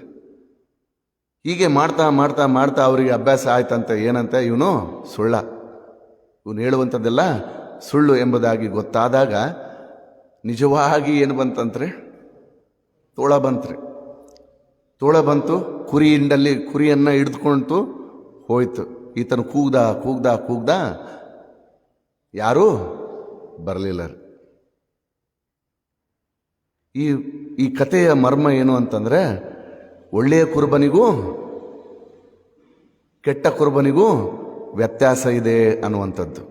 ಹೀಗೆ ಮಾಡ್ತಾ ಮಾಡ್ತಾ ಮಾಡ್ತಾ ಅವರಿಗೆ ಅಭ್ಯಾಸ ಆಯ್ತಂತೆ. ಏನಂತೆ, ಇವನು ಸುಳ್ಳ, ಇವನು ಹೇಳುವಂಥದ್ದೆಲ್ಲ ಸುಳ್ಳು ಎಂಬುದಾಗಿ ಗೊತ್ತಾದಾಗ ನಿಜವಾಗಿ ಏನು ಬಂತಂತ್ರಿ? ತೋಳ ಬಂತ್ರಿ. ತೋಳ ಬಂತು, ಕುರಿ ಹಿಂಡಲ್ಲಿ ಕುರಿಯನ್ನು ಹಿಡಿದುಕೊಂಡು ಹೋಯ್ತು. ಈತನು ಕೂಗ್ದ ಕೂಗ್ದ ಕೂಗ್ದ, ಯಾರೂ ಬರಲಿಲ್ಲ. ಈ ಕಥೆಯ ಮರ್ಮ ಏನು ಅಂತಂದರೆ, ಒಳ್ಳೆಯ ಕುರುಬನಿಗೂ ಕೆಟ್ಟ ಕುರುಬನಿಗೂ ವ್ಯತ್ಯಾಸ ಇದೆ ಅನ್ನುವಂಥದ್ದು.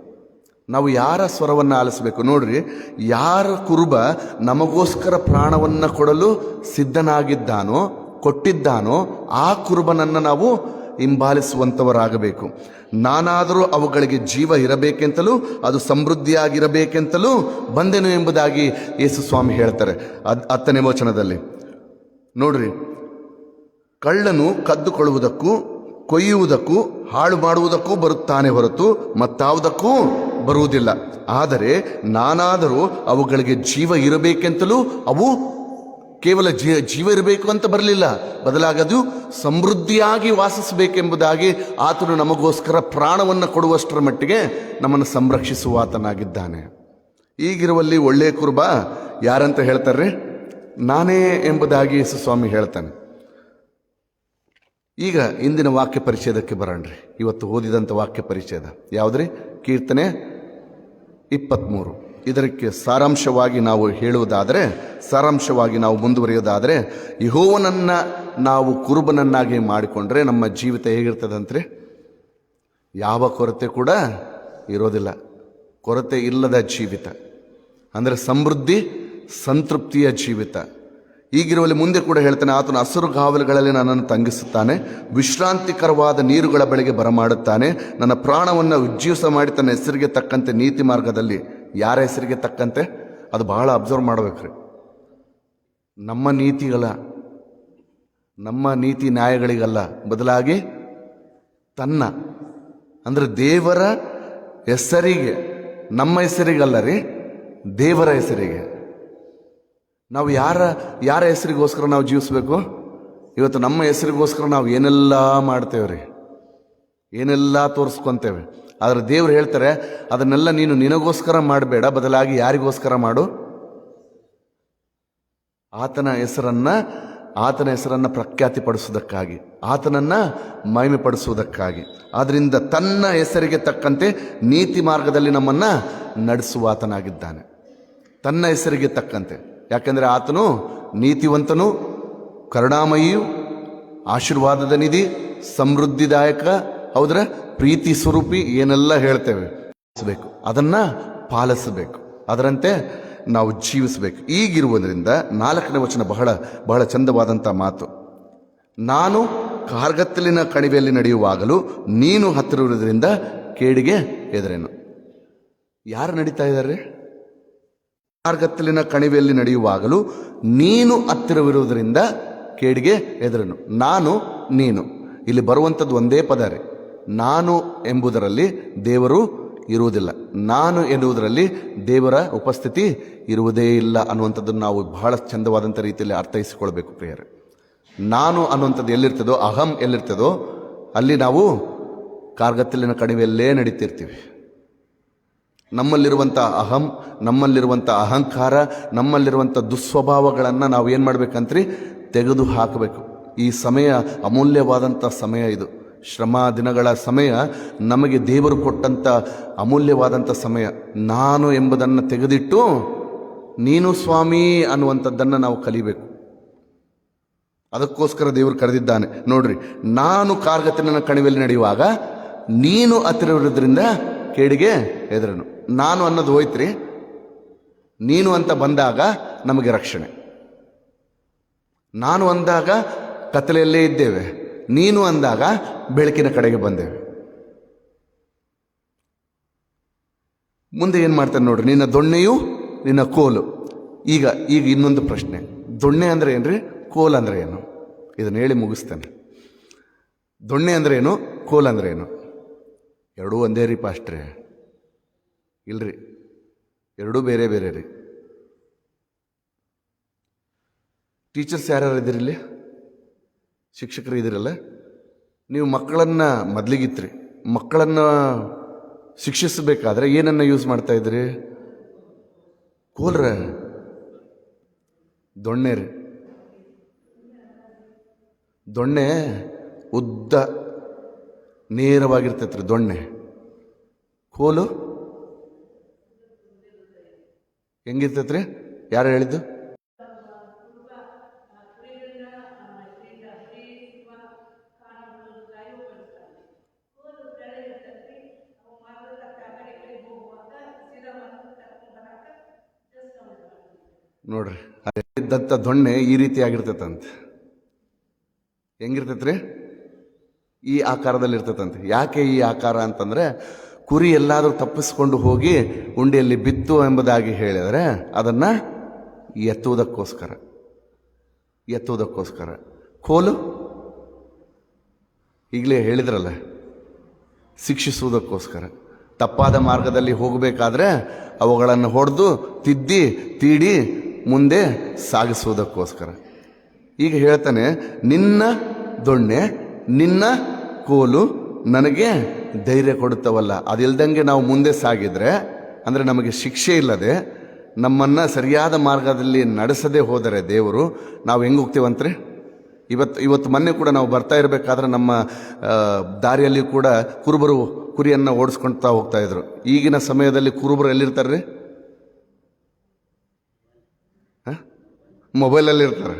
ನಾವು ಯಾರ ಸ್ವರವನ್ನು ಆಲಿಸಬೇಕು ನೋಡ್ರಿ. ಯಾರ ಕುರುಬ ನಮಗೋಸ್ಕರ ಪ್ರಾಣವನ್ನು ಕೊಡಲು ಸಿದ್ಧನಾಗಿದ್ದಾನೋ, ಕೊಟ್ಟಿದ್ದಾನೋ, ಆ ಕುರುಬನನ್ನು ನಾವು ಹಿಂಬಾಲಿಸುವಂಥವರಾಗಬೇಕು. ನಾನಾದರೂ ಅವುಗಳಿಗೆ ಜೀವ ಇರಬೇಕೆಂತಲೂ ಅದು ಸಮೃದ್ಧಿಯಾಗಿರಬೇಕೆಂತಲೂ ಬಂದೆನು ಎಂಬುದಾಗಿ ಯೇಸು ಸ್ವಾಮಿ ಹೇಳ್ತಾರೆ 10ನೇ ವಚನದಲ್ಲಿ. ನೋಡ್ರಿ, ಕಳ್ಳನು ಕದ್ದುಕೊಳ್ಳುವುದಕ್ಕೂ ಕೊಯ್ಯುವುದಕ್ಕೂ ಹಾಳು ಮಾಡುವುದಕ್ಕೂ ಬರುತ್ತಾನೆ ಹೊರತು ಮತ್ತಾವುದಕ್ಕೂ ಬರುವುದಿಲ್ಲ. ಆದರೆ ನಾನಾದರೂ ಅವುಗಳಿಗೆ ಜೀವ ಇರಬೇಕೆಂತಲೂ ಅವು ಕೇವಲ ಜೀವ ಇರಬೇಕು ಅಂತ ಬರಲಿಲ್ಲ, ಬದಲಾಗಿ ಅದು ಸಮೃದ್ಧಿಯಾಗಿ ವಾಸಿಸಬೇಕೆಂಬುದಾಗಿ ಆತನು ನಮಗೋಸ್ಕರ ಪ್ರಾಣವನ್ನು ಕೊಡುವಷ್ಟರ ಮಟ್ಟಿಗೆ ನಮ್ಮನ್ನು ಸಂರಕ್ಷಿಸುವಾತನಾಗಿದ್ದಾನೆ. ಈಗಿರುವಲ್ಲಿ ಒಳ್ಳೆಯ ಕುರುಬ ಯಾರಂತ ಹೇಳ್ತಾರೆ? ನಾನೇ ಎಂಬುದಾಗಿ ಯೇಸು ಸ್ವಾಮಿ ಹೇಳ್ತಾನೆ. ಈಗ ಇಂದಿನ ವಾಕ್ಯ ಪರಿಚ್ಛೇದಕ್ಕೆ ಬರೋಣ್ರಿ. ಇವತ್ತು ಓದಿದಂಥ ವಾಕ್ಯ ಪರಿಚ್ಛೇದ ಯಾವುದ್ರಿ? ಕೀರ್ತನೆ 23. ಇದಕ್ಕೆ ಸಾರಾಂಶವಾಗಿ ನಾವು ಹೇಳುವುದಾದರೆ, ಸಾರಾಂಶವಾಗಿ ನಾವು ಮುಂದುವರಿಯೋದಾದರೆ, ಯೆಹೋವನನ್ನು ನಾವು ಕುರುಬನನ್ನಾಗಿ ಮಾಡಿಕೊಂಡ್ರೆ ನಮ್ಮ ಜೀವಿತ ಹೇಗಿರ್ತದಂತ್ರಿ? ಯಾವ ಕೊರತೆ ಕೂಡ ಇರೋದಿಲ್ಲ. ಕೊರತೆ ಇಲ್ಲದ ಜೀವಿತ ಅಂದರೆ ಸಮೃದ್ಧಿ, ಸಂತೃಪ್ತಿಯ ಜೀವಿತ. ಈಗಿರುವಲ್ಲಿ ಮುಂದೆ ಕೂಡ ಹೇಳ್ತಾನೆ, ಆತನು ಹಸಿರು ಗಾವಲುಗಳಲ್ಲಿ ನನ್ನನ್ನು ತಂಗಿಸುತ್ತಾನೆ, ವಿಶ್ರಾಂತಿಕರವಾದ ನೀರುಗಳ ಬಳಿಗೆ ಬರಮಾಡುತ್ತಾನೆ, ನನ್ನ ಪ್ರಾಣವನ್ನು ಉಜ್ಜೀವಿಸ ಮಾಡಿ ತನ್ನ ಹೆಸರಿಗೆ ತಕ್ಕಂತೆ ನೀತಿ ಮಾರ್ಗದಲ್ಲಿ. ಯಾರ ಹೆಸರಿಗೆ ತಕ್ಕಂತೆ? ಅದು ಬಹಳ ಅಬ್ಸರ್ವ್ ಮಾಡಬೇಕ್ರಿ. ನಮ್ಮ ನೀತಿಗಳ, ನಮ್ಮ ನೀತಿ ನ್ಯಾಯಗಳಿಗಲ್ಲ, ಬದಲಾಗಿ ತನ್ನ ಅಂದರೆ ದೇವರ ಹೆಸರಿಗೆ, ನಮ್ಮ ಹೆಸರಿಗಲ್ಲ ರೀ, ದೇವರ ಹೆಸರಿಗೆ. ನಾವು ಯಾರ ಹೆಸರಿಗೋಸ್ಕರ ನಾವು ಜೀವಿಸಬೇಕು? ಇವತ್ತು ನಮ್ಮ ಹೆಸರಿಗೋಸ್ಕರ ನಾವು ಏನೆಲ್ಲ ಮಾಡ್ತೇವೆ ರೀ, ಏನೆಲ್ಲ ತೋರಿಸ್ಕೊತೇವೆ. ಆದರೆ ದೇವರು ಹೇಳ್ತಾರೆ, ಅದನ್ನೆಲ್ಲ ನೀನು ನಿನಗೋಸ್ಕರ ಮಾಡಬೇಡ, ಬದಲಾಗಿ ಯಾರಿಗೋಸ್ಕರ ಮಾಡು? ಆತನ ಹೆಸರನ್ನು ಪ್ರಖ್ಯಾತಿಪಡಿಸುವುದಕ್ಕಾಗಿ, ಆತನನ್ನು ಮಹಿಮೆಪಡಿಸುವುದಕ್ಕಾಗಿ. ಆದ್ದರಿಂದ ತನ್ನ ಹೆಸರಿಗೆ ತಕ್ಕಂತೆ ನೀತಿ ಮಾರ್ಗದಲ್ಲಿ ನಮ್ಮನ್ನು ನಡೆಸುವಾತನಾಗಿದ್ದಾನೆ. ತನ್ನ ಹೆಸರಿಗೆ ತಕ್ಕಂತೆ. ಯಾಕೆಂದರೆ ಆತನು ನೀತಿವಂತನು, ಕರುಣಾಮಯಿಯು, ಆಶೀರ್ವಾದದ ನಿಧಿ, ಸಮೃದ್ಧಿದಾಯಕ, ಹೌದ್ರೆ ಪ್ರೀತಿ ಸ್ವರೂಪಿ, ಏನೆಲ್ಲ ಹೇಳ್ತೇವೆ ಅದನ್ನು ಪಾಲಿಸಬೇಕು, ಅದರಂತೆ ನಾವು ಜೀವಿಸಬೇಕು. ಈಗಿರುವುದರಿಂದ 4ನೇ ವಚನ ಬಹಳ ಬಹಳ ಚಂದವಾದಂಥ ಮಾತು. ನಾನು ಕಾರ್ಗತ್ತಲಿನ ಕಣಿವೆಯಲ್ಲಿ ನಡೆಯುವಾಗಲೂ ನೀನು ಹತ್ತಿರುವುದರಿಂದ ಕೇಡಿಗೆ ಹೆದರೇನು. ಯಾರು ನಡೀತಾ ಇದ್ದಾರೆ? ಕಾರ್ಗತ್ತಲಿನ ಕಣಿವೆಯಲ್ಲಿ ನಡೆಯುವಾಗಲೂ ನೀನು ಹತ್ತಿರವಿರುವುದರಿಂದ ಕೇಡಿಗೆ ಹೆದರನು. ನಾನು, ನೀನು, ಇಲ್ಲಿ ಬರುವಂಥದ್ದು ಒಂದೇ ಪದ ರೀ. ನಾನು ಎಂಬುದರಲ್ಲಿ ದೇವರು ಇರುವುದಿಲ್ಲ, ನಾನು ಎನ್ನುವುದರಲ್ಲಿ ದೇವರ ಉಪಸ್ಥಿತಿ ಇರುವುದೇ ಇಲ್ಲ ಅನ್ನುವಂಥದ್ದನ್ನು ನಾವು ಬಹಳ ಚಂದವಾದಂಥ ರೀತಿಯಲ್ಲಿ ಅರ್ಥೈಸಿಕೊಳ್ಬೇಕು ಪ್ರಿಯರೇ. ನಾನು ಅನ್ನುವಂಥದ್ದು ಎಲ್ಲಿರ್ತದೋ, ಅಹಂ ಎಲ್ಲಿರ್ತದೋ ಅಲ್ಲಿ ನಾವು ಕಾರ್ಗತ್ತಲಿನ ಕಣಿವೆಯಲ್ಲೇ ನಡೀತಿರ್ತೀವಿ. ನಮ್ಮಲ್ಲಿರುವಂಥ ಅಹಂ, ನಮ್ಮಲ್ಲಿರುವಂಥ ಅಹಂಕಾರ, ನಮ್ಮಲ್ಲಿರುವಂಥ ದುಸ್ವಭಾವಗಳನ್ನು ನಾವು ಏನು ಮಾಡ್ಬೇಕಂತ್ರಿ? ತೆಗೆದು ಹಾಕಬೇಕು. ಈ ಸಮಯ ಅಮೂಲ್ಯವಾದಂಥ ಸಮಯ. ಇದು ಶ್ರಮ ದಿನಗಳ ಸಮಯ, ನಮಗೆ ದೇವರು ಕೊಟ್ಟಂಥ ಅಮೂಲ್ಯವಾದಂಥ ಸಮಯ. ನಾನು ಎಂಬುದನ್ನು ತೆಗೆದಿಟ್ಟು ನೀನು ಸ್ವಾಮಿ ಅನ್ನುವಂಥದ್ದನ್ನು ನಾವು ಕಲಿಬೇಕು. ಅದಕ್ಕೋಸ್ಕರ ದೇವರು ಕರೆದಿದ್ದಾನೆ. ನೋಡ್ರಿ, ನಾನು ಕಾರ್ಗತಿನ ಕಣಿವೆಯಲ್ಲಿ ನಡೆಯುವಾಗ ನೀನು ಹತ್ತಿರವಿರೋದ್ರಿಂದ ಕೇಡಿಗೆ ಹೆದರನು. ನಾನು ಅನ್ನೋದು ಹೋಯ್ತ್ರಿ, ನೀನು ಅಂತ ಬಂದಾಗ ನಮಗೆ ರಕ್ಷಣೆ. ನಾನು ಅಂದಾಗ ಕತ್ತಲೆಯಲ್ಲೇ ಇದ್ದೇವೆ, ನೀನು ಅಂದಾಗ ಬೆಳಕಿನ ಕಡೆಗೆ ಬಂದೇವೆ. ಮುಂದೆ ಏನು ಮಾಡ್ತಾನೆ ನೋಡ್ರಿ, ನಿನ್ನ ದೊಣ್ಣೆಯು ನಿನ್ನ ಕೋಲು. ಈಗ ಇನ್ನೊಂದು ಪ್ರಶ್ನೆ, ದೊಣ್ಣೆ ಅಂದರೆ ಏನ್ರಿ, ಕೋಲ್ ಅಂದರೆ ಏನು? ಇದನ್ನು ಹೇಳಿ ಮುಗಿಸ್ತೇನೆ. ದೊಣ್ಣೆ ಅಂದರೆ ಏನು, ಕೋಲ್ ಅಂದರೆ ಏನು? ಎರಡೂ ಒಂದೇ ರೀ ಪಾಸ್ಟ್ರೆ? ಇಲ್ರಿ, ಎರಡೂ ಬೇರೆ ಬೇರೆ ರೀ. ಟೀಚರ್ಸ್ ಯಾರ್ಯಾರು ಇದ್ದೀರಿಲ್ಲಿ? ಶಿಕ್ಷಕರು ಇದ್ದೀರಲ್ಲ, ನೀವು ಮಕ್ಕಳನ್ನು ಮೊದಲಿಗಿತ್ರಿ, ಮಕ್ಕಳನ್ನು ಶಿಕ್ಷಿಸಬೇಕಾದ್ರೆ ಏನನ್ನು ಯೂಸ್ ಮಾಡ್ತಾ ಇದ್ರಿ? ಕೋಲ್ರ, ದೊಣ್ಣೆ ರೀ. ದೊಣ್ಣೆ ಉದ್ದ ನೇರವಾಗಿರ್ತೈತ್ರಿ ದೊಣ್ಣೆ. ಕೋಲು ಹೆಂಗಿರ್ತೈತ್ರಿ? ಯಾರು ಹೇಳಿದ್ದು? ನೋಡ್ರಿ, ಇದ್ದಂಥ ದೊಣ್ಣೆ ಈ ರೀತಿ ಆಗಿರ್ತೈತಂತೆ. ಹೆಂಗಿರ್ತೈತ್ರಿ? ಈ ಆಕಾರದಲ್ಲಿ ಇರ್ತೈತಂತೆ. ಯಾಕೆ ಈ ಆಕಾರ ಅಂತಂದ್ರೆ, ಕುರಿ ಎಲ್ಲಾದರೂ ತಪ್ಪಿಸ್ಕೊಂಡು ಹೋಗಿ ಉಂಡಿಯಲ್ಲಿ ಬಿತ್ತು ಎಂಬುದಾಗಿ ಹೇಳಿದರೆ ಅದನ್ನು ಎತ್ತುವುದಕ್ಕೋಸ್ಕರ. ಕೋಲು ಈಗಲೇ ಹೇಳಿದ್ರಲ್ಲ, ಶಿಕ್ಷಿಸುವುದಕ್ಕೋಸ್ಕರ. ತಪ್ಪಾದ ಮಾರ್ಗದಲ್ಲಿ ಹೋಗಬೇಕಾದ್ರೆ ಅವುಗಳನ್ನು ಹೊಡೆದು ತಿದ್ದಿ ತೀಡಿ ಮುಂದೆ ಸಾಗಿಸುವುದಕ್ಕೋಸ್ಕರ. ಈಗ ಹೇಳ್ತಾನೆ, ನಿನ್ನ ದೊಣ್ಣೆ ನಿನ್ನ ಕೋಲು ನನಗೆ ಧೈರ್ಯ ಕೊಡುತ್ತವಲ್ಲ. ಅದಿಲ್ದಂಗೆ ನಾವು ಮುಂದೆ ಸಾಗಿದ್ರೆ, ಅಂದರೆ ನಮಗೆ ಶಿಕ್ಷೆ ಇಲ್ಲದೆ ನಮ್ಮನ್ನು ಸರಿಯಾದ ಮಾರ್ಗದಲ್ಲಿ ನಡೆಸದೆ ಹೋದರೆ ದೇವರು, ನಾವು ಹೆಂಗೆ ಹೋಗ್ತೀವಂತ್ರಿ? ಇವತ್ತು ಮೊನ್ನೆ ಕೂಡ ನಾವು ಬರ್ತಾ ಇರಬೇಕಾದ್ರೆ ನಮ್ಮ ದಾರಿಯಲ್ಲಿ ಕೂಡ ಕುರುಬರು ಕುರಿಯನ್ನು ಓಡಿಸ್ಕೊಳ್ತಾ ಹೋಗ್ತಾ ಇದ್ರು. ಈಗಿನ ಸಮಯದಲ್ಲಿ ಕುರುಬರು ಎಲ್ಲಿರ್ತಾರೆ? ಮೊಬೈಲಲ್ಲಿ ಇರ್ತಾರೆ.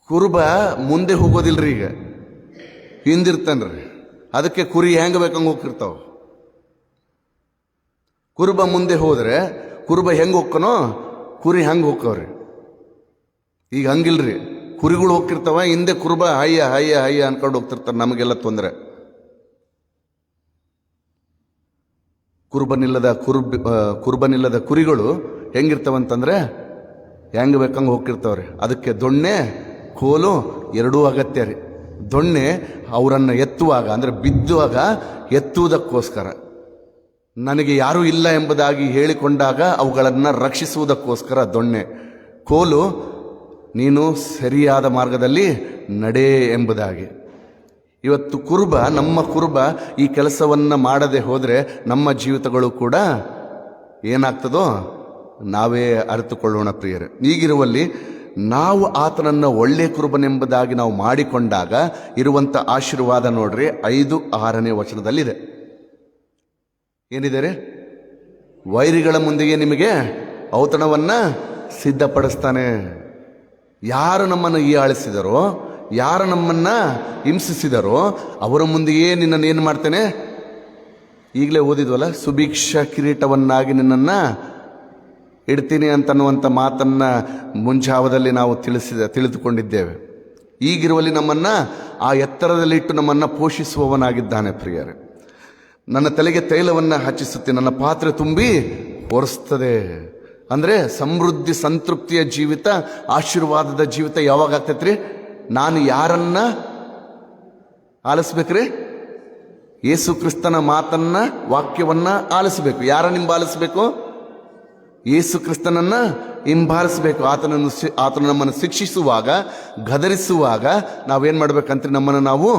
ಕುರುಬ ಮುಂದೆ ಹೋಗೋದಿಲ್ರಿ, ಈಗ ಹಿಂದಿರ್ತಾನ್ರಿ. ಅದಕ್ಕೆ ಕುರಿ ಹೆಂಗೆ ಬೇಕಂಗೆ ಹೋಗ್ತಿರ್ತಾವ. ಕುರುಬ ಮುಂದೆ ಹೋದ್ರೆ ಕುರುಬ ಹೆಂಗೆ ಹೋಗ್ಕನೋ ಕುರಿ ಹಂಗೆ ಹೋಗ್ಕವ್ರಿ. ಈಗ ಹಂಗಿಲ್ರಿ, ಕುರಿಗಳು ಹೋಗ್ತಿರ್ತಾವ, ಹಿಂದೆ ಕುರುಬ ಹಯ್ಯ ಹಯ್ಯ ಹಯ್ಯ ಅನ್ಕೊಂಡು ಹೋಗ್ತಿರ್ತಾರೆ. ನಮಗೆಲ್ಲ ತೊಂದರೆ. ಕುರುಬನಿಲ್ಲದ ಕುರಿಗಳು ಹೆಂಗಿರ್ತಾವಂತಂದ್ರೆ ಹೆಂಗೆ ಬೇಕಂಗೆ ಹೋಗ್ತಿರ್ತಾವ್ರಿ. ಅದಕ್ಕೆ ದೊಣ್ಣೆ ಕೋಲು ಎರಡೂ ಅಗತ್ಯ ರೀ. ದೊಣ್ಣೆ ಅವರನ್ನು ಎತ್ತುವಾಗ, ಅಂದರೆ ಬಿದ್ದುವಾಗ ಎತ್ತುವುದಕ್ಕೋಸ್ಕರ, ನನಗೆ ಯಾರೂ ಇಲ್ಲ ಎಂಬುದಾಗಿ ಹೇಳಿಕೊಂಡಾಗ ಅವುಗಳನ್ನು ರಕ್ಷಿಸುವುದಕ್ಕೋಸ್ಕರ ದೊಣ್ಣೆ. ಕೋಲು ನೀನು ಸರಿಯಾದ ಮಾರ್ಗದಲ್ಲಿ ನಡೆ ಎಂಬುದಾಗಿ. ಇವತ್ತು ನಮ್ಮ ಕುರುಬ ಈ ಕೆಲಸವನ್ನು ಮಾಡದೆ ಹೋದರೆ ನಮ್ಮ ಜೀವಿತಗಳು ಕೂಡ ಏನಾಗ್ತದೋ ನಾವೇ ಅರಿತುಕೊಳ್ಳೋಣ ಪ್ರಿಯರೇ. ಈಗಿರುವಲ್ಲಿ ನಾವು ಆತನನ್ನು ಒಳ್ಳೆ ಕುರುಬನೆಂಬುದಾಗಿ ನಾವು ಮಾಡಿಕೊಂಡಾಗ ಇರುವಂಥ ಆಶೀರ್ವಾದ ನೋಡ್ರಿ, 5-6ನೇ ವಚನದಲ್ಲಿದೆ. ಏನಿದೆ ರೀ? ವೈರಿಗಳ ಮುಂದೆಯೇ ನಿಮಗೆ ಔತಣವನ್ನು ಸಿದ್ಧಪಡಿಸ್ತಾನೆ. ಯಾರು ನಮ್ಮನ್ನು ಹೀಯಾಳಿಸಿದರೋ, ಯಾರು ನಮ್ಮನ್ನು ಹಿಂಸಿಸಿದರೋ ಅವರ ಮುಂದೆಯೇ ನಿನ್ನನ್ನು ಏನು ಮಾಡ್ತೇನೆ? ಈಗಲೇ ಓದಿದ್ವಲ್ಲ, ಸುಭಿಕ್ಷ ಕಿರೀಟವನ್ನಾಗಿ ನಿನ್ನನ್ನು ಇಡ್ತೀನಿ ಅಂತನ್ನುವಂಥ ಮಾತನ್ನು ಮುಂಜಾವದಲ್ಲಿ ನಾವು ತಿಳಿದುಕೊಂಡಿದ್ದೇವೆ. ಈಗಿರುವಲ್ಲಿ ನಮ್ಮನ್ನು ಆ ಎತ್ತರದಲ್ಲಿಟ್ಟು ನಮ್ಮನ್ನು ಪೋಷಿಸುವವನಾಗಿದ್ದಾನೆ ಪ್ರಿಯರೇ. ನನ್ನ ತಲೆಗೆ ತೈಲವನ್ನು ಹಚ್ಚಿಸುತ್ತೆ, ನನ್ನ ಪಾತ್ರೆ ತುಂಬಿ ಹೊರಿಸ್ತದೆ. ಅಂದರೆ ಸಮೃದ್ಧಿ, ಸಂತೃಪ್ತಿಯ ಜೀವಿತ, ಆಶೀರ್ವಾದದ ಜೀವಿತ ಯಾವಾಗ ಆಗ್ತೈತ್ರಿ? ನಾನು ಯಾರನ್ನ ಆಲಿಸ್ಬೇಕ್ರಿ? ಯೇಸು ಕ್ರಿಸ್ತನ ಮಾತನ್ನ, ವಾಕ್ಯವನ್ನ ಆಲಿಸಬೇಕು. ಯಾರನ್ನ ಹಿಂಬಾಲಿಸಬೇಕು? ಯೇಸು ಕ್ರಿಸ್ತನನ್ನ ಹಿಂಬಾಲಿಸಬೇಕು. ಆತನು ನಮ್ಮನ್ನು ಶಿಕ್ಷಿಸುವಾಗ, ಗದರಿಸುವಾಗ ನಾವೇನು ಮಾಡ್ಬೇಕಂತ ನಮ್ಮನ್ನು ನಾವು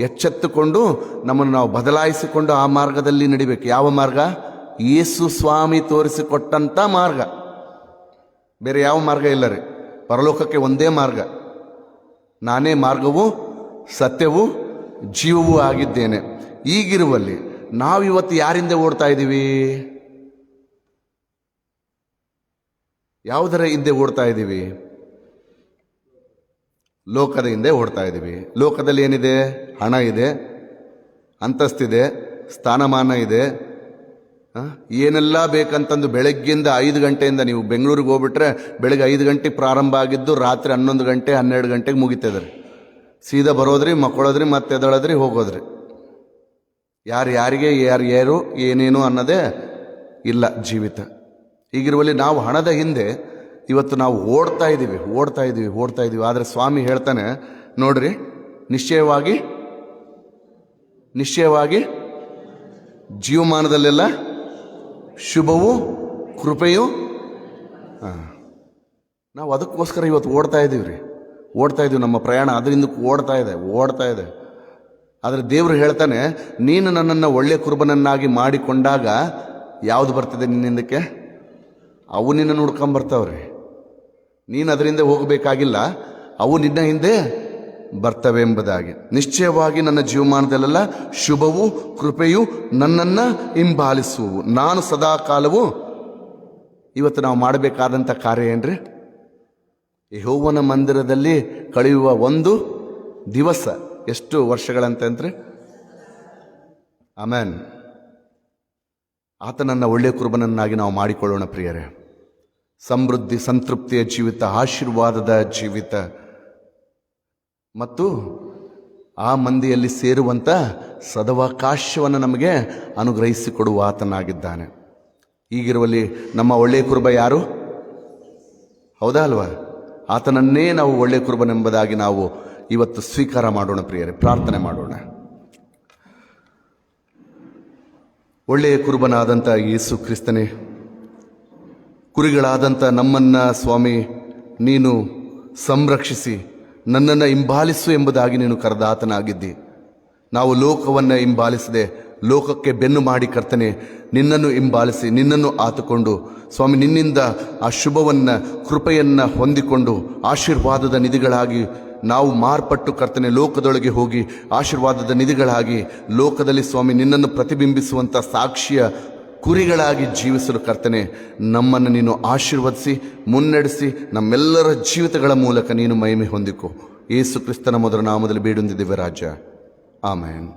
ಎಚ್ಚೆತ್ತುಕೊಂಡು ನಮ್ಮನ್ನು ನಾವು ಬದಲಾಯಿಸಿಕೊಂಡು ಆ ಮಾರ್ಗದಲ್ಲಿ ನಡಿಬೇಕು. ಯಾವ ಮಾರ್ಗ? ಯೇಸು ಸ್ವಾಮಿ ತೋರಿಸಿಕೊಟ್ಟಂಥ ಮಾರ್ಗ. ಬೇರೆ ಯಾವ ಮಾರ್ಗ ಇಲ್ಲ ರೀ. ಪರಲೋಕಕ್ಕೆ ಒಂದೇ ಮಾರ್ಗ. ನಾನೇ ಮಾರ್ಗವೂ ಸತ್ಯವೂ ಜೀವವೂ ಆಗಿದ್ದೇನೆ. ಈಗಿರುವಲ್ಲಿ ನಾವಿವತ್ತು ಯಾರಿಂದ ಓಡ್ತಾ ಇದ್ದೀವಿ? ಯಾವುದರ ಹಿಂದೆ ಓಡ್ತಾ ಇದ್ದೀವಿ? ಲೋಕದ ಹಿಂದೆ ಓಡ್ತಾ ಇದ್ದೀವಿ. ಲೋಕದಲ್ಲಿ ಏನಿದೆ? ಹಣ ಇದೆ, ಅಂತಸ್ತಿದೆ, ಸ್ಥಾನಮಾನ ಇದೆ, ಏನೆಲ್ಲ ಬೇಕಂತಂದು ಬೆಳಗ್ಗಿಂದ 5 ಗಂಟೆಯಿಂದ ನೀವು ಬೆಂಗಳೂರಿಗೆ ಹೋಗ್ಬಿಟ್ರೆ ಬೆಳಗ್ಗೆ 5 ಗಂಟೆಗೆ ಪ್ರಾರಂಭ ಆಗಿದ್ದು ರಾತ್ರಿ 11 ಗಂಟೆ 12 ಗಂಟೆಗೆ ಮುಗಿತದ್ರಿ. ಸೀದಾ ಬರೋದ್ರಿ, ಮಕ್ಕಳೋದ್ರಿ, ಮತ್ತೆ ಎದಳದ್ರಿ, ಹೋಗೋದ್ರಿ. ಯಾರಿಗೆ ಯಾರು ಏನೇನು ಅನ್ನೋದೇ ಇಲ್ಲ ಜೀವಿತ. ಹೀಗಿರುವಲ್ಲಿ ನಾವು ಹಣದ ಹಿಂದೆ ಇವತ್ತು ನಾವು ಓಡ್ತಾ ಇದ್ದೀವಿ. ಆದರೆ ಸ್ವಾಮಿ ಹೇಳ್ತಾನೆ ನೋಡ್ರಿ, ನಿಶ್ಚಯವಾಗಿ ಜೀವಮಾನದಲ್ಲೆಲ್ಲ ಶುಭವೂ ಕೃಪೆಯೂ. ನಾವು ಅದಕ್ಕೋಸ್ಕರ ಇವತ್ತು ಓಡ್ತಾ ಇದ್ದೀವಿ. ನಮ್ಮ ಪ್ರಯಾಣ ಅದರಿಂದ ಓಡ್ತಾ ಇದೆ. ಆದರೆ ದೇವರು ಹೇಳ್ತಾನೆ, ನೀನು ನನ್ನನ್ನು ಒಳ್ಳೆಯ ಕುರುಬನನ್ನಾಗಿ ಮಾಡಿಕೊಂಡಾಗ ಯಾವುದು ಬರ್ತಿದೆ ನಿನ್ನಿಂದಕ್ಕೆ? ಅವು ನಿನ್ನನ್ನು ಹುಡ್ಕೊಂಬರ್ತಾವ್ರಿ. ನೀನು ಅದರಿಂದ ಹೋಗಬೇಕಾಗಿಲ್ಲ, ಅವು ನಿನ್ನ ಹಿಂದೆ ಬರ್ತವೆ ಎಂಬುದಾಗಿ. ನಿಶ್ಚಯವಾಗಿ ನನ್ನ ಜೀವಮಾನದಲ್ಲೆಲ್ಲ ಶುಭವೂ ಕೃಪೆಯೂ ನನ್ನನ್ನು ಹಿಂಬಾಲಿಸುವು. ನಾನು ಸದಾ ಕಾಲವು. ಇವತ್ತು ನಾವು ಮಾಡಬೇಕಾದಂಥ ಕಾರ್ಯ ಏನ್ರಿ? ಯೆಹೋವನ ಮಂದಿರದಲ್ಲಿ ಕಳೆಯುವ ಒಂದು ದಿವಸ ಎಷ್ಟು ವರ್ಷಗಳಂತಂದ್ರೆ ಆಮೆನ್. ಆತನನ್ನು ಒಳ್ಳೆಯ ಕುರುಬನನ್ನಾಗಿ ನಾವು ಮಾಡಿಕೊಳ್ಳೋಣ ಪ್ರಿಯರೇ. ಸಮೃದ್ಧಿ, ಸಂತೃಪ್ತಿಯ ಜೀವಿತ, ಆಶೀರ್ವಾದದ ಜೀವಿತ ಮತ್ತು ಆ ಮಂದಿಯಲ್ಲಿ ಸೇರುವಂಥ ಸದವಕಾಶವನ್ನು ನಮಗೆ ಅನುಗ್ರಹಿಸಿಕೊಡುವ ಆತನಾಗಿದ್ದಾನೆ. ಹೀಗಿರುವಲ್ಲಿ ನಮ್ಮ ಒಳ್ಳೆಯ ಕುರುಬ ಯಾರು? ಹೌದಾ ಅಲ್ವಾ? ಆತನನ್ನೇ ನಾವು ಒಳ್ಳೆಯ ಕುರುಬನೆಂಬುದಾಗಿ ನಾವು ಇವತ್ತು ಸ್ವೀಕಾರ ಮಾಡೋಣ ಪ್ರಿಯರೇ. ಪ್ರಾರ್ಥನೆ ಮಾಡೋಣ. ಒಳ್ಳೆಯ ಕುರುಬನಾದಂಥ ಯೇಸು ಕ್ರಿಸ್ತನೇ, ಕುರಿಗಳಾದಂಥ ನಮ್ಮನ್ನು ಸ್ವಾಮಿ ನೀನು ಸಂರಕ್ಷಿಸಿ ನನ್ನನ್ನು ಹಿಂಬಾಲಿಸು ಎಂಬುದಾಗಿ ನೀನು ಕರೆದ ಆತನಾಗಿದ್ದಿ. ನಾವು ಲೋಕವನ್ನು ಹಿಂಬಾಲಿಸದೆ ಲೋಕಕ್ಕೆ ಬೆನ್ನು ಮಾಡಿ ಕರ್ತನೆ ನಿನ್ನನ್ನು ಹಿಂಬಾಲಿಸಿ ನಿನ್ನನ್ನು ಆತುಕೊಂಡು ಸ್ವಾಮಿ ನಿನ್ನಿಂದ ಆ ಶುಭವನ್ನು ಕೃಪೆಯನ್ನು ಹೊಂದಿಕೊಂಡು ಆಶೀರ್ವಾದದ ನಿಧಿಗಳಾಗಿ ನಾವು ಮಾರ್ಪಟ್ಟು ಕರ್ತನೆ ಲೋಕದೊಳಗೆ ಹೋಗಿ ಆಶೀರ್ವಾದದ ನಿಧಿಗಳಾಗಿ ಲೋಕದಲ್ಲಿ ಸ್ವಾಮಿ ನಿನ್ನನ್ನು ಪ್ರತಿಬಿಂಬಿಸುವಂಥ ಸಾಕ್ಷಿಯ ಕುರಿಗಳಾಗಿ ಜೀವಿಸಲು ಕರ್ತನೆ ನಮ್ಮನ್ನು ನೀನು ಆಶೀರ್ವದಿಸಿ ಮುನ್ನಡೆಸಿ ನಮ್ಮೆಲ್ಲರ ಜೀವಿತಗಳ ಮೂಲಕ ನೀನು ಮಹಿಮೆ ಹೊಂದಿಕೊ. ಯೇಸು ಕ್ರಿಸ್ತನ ಮೊದಲ ನಾಮದಲ್ಲಿ ಬೇಡೊಂದಿದ್ದೇವೆ ರಾಜ. ಆಮೆನ್.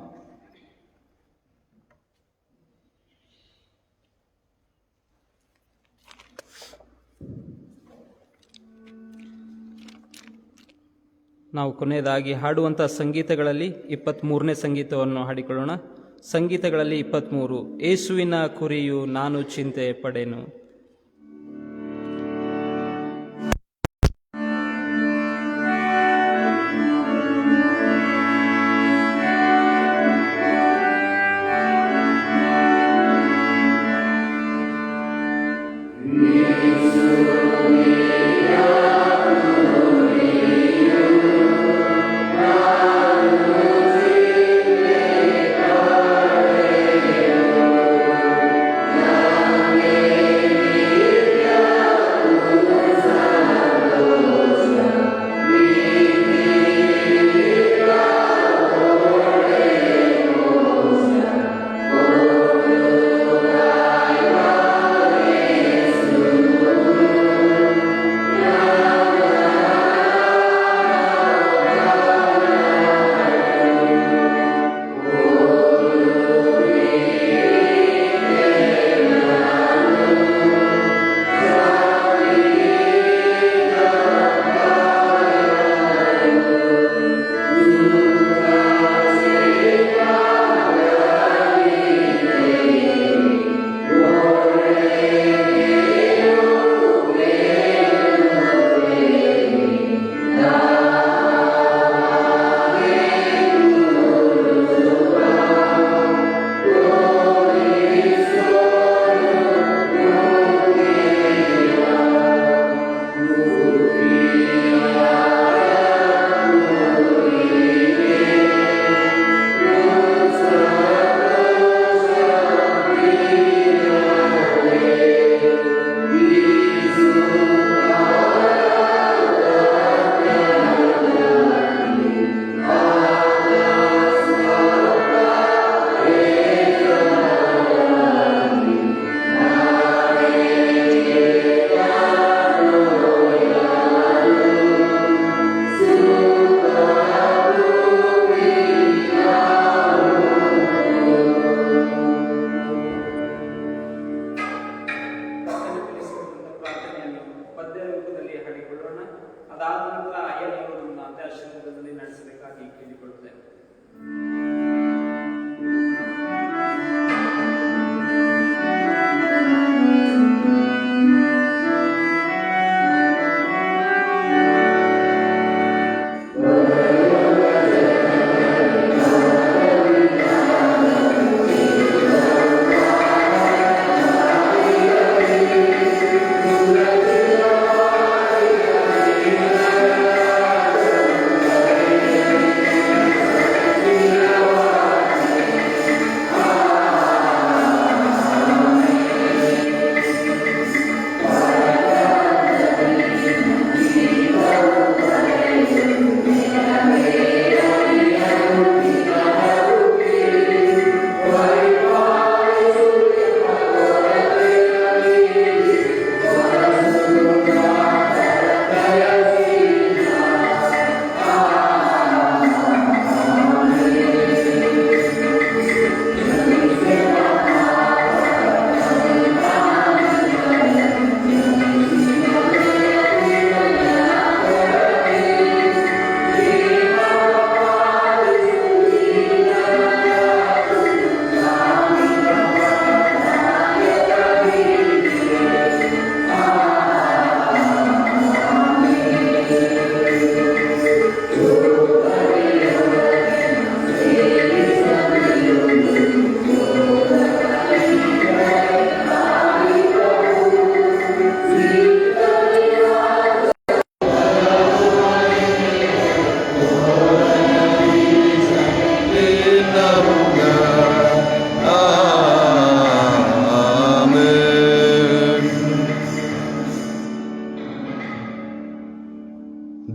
ನಾವು ಕೊನೆಯದಾಗಿ ಹಾಡುವಂಥ ಸಂಗೀತಗಳಲ್ಲಿ 23ನೇ ಸಂಗೀತವನ್ನು ಹಾಡಿಕೊಳ್ಳೋಣ. ಸಂಗೀತಗಳಲ್ಲಿ 23, ಯೇಸುವಿನ ಕುರಿಯು ನಾನು ಚಿಂತೆ ಪಡೆನು.